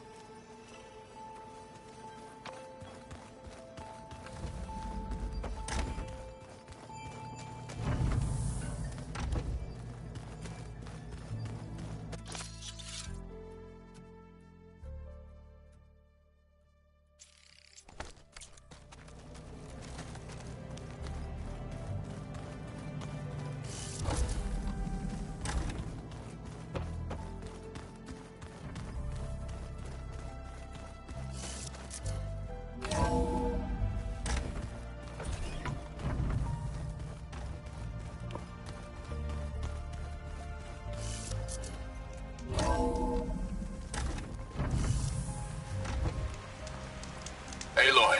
Aloy,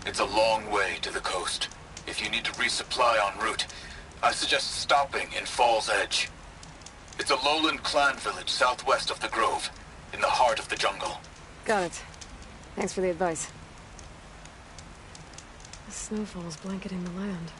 it's a long way to the coast. If you need to resupply en route, I suggest stopping in Fall's Edge. It's a lowland clan village southwest of the Grove, in the heart of the jungle. Got it. Thanks for the advice. The snowfall's blanketing the land.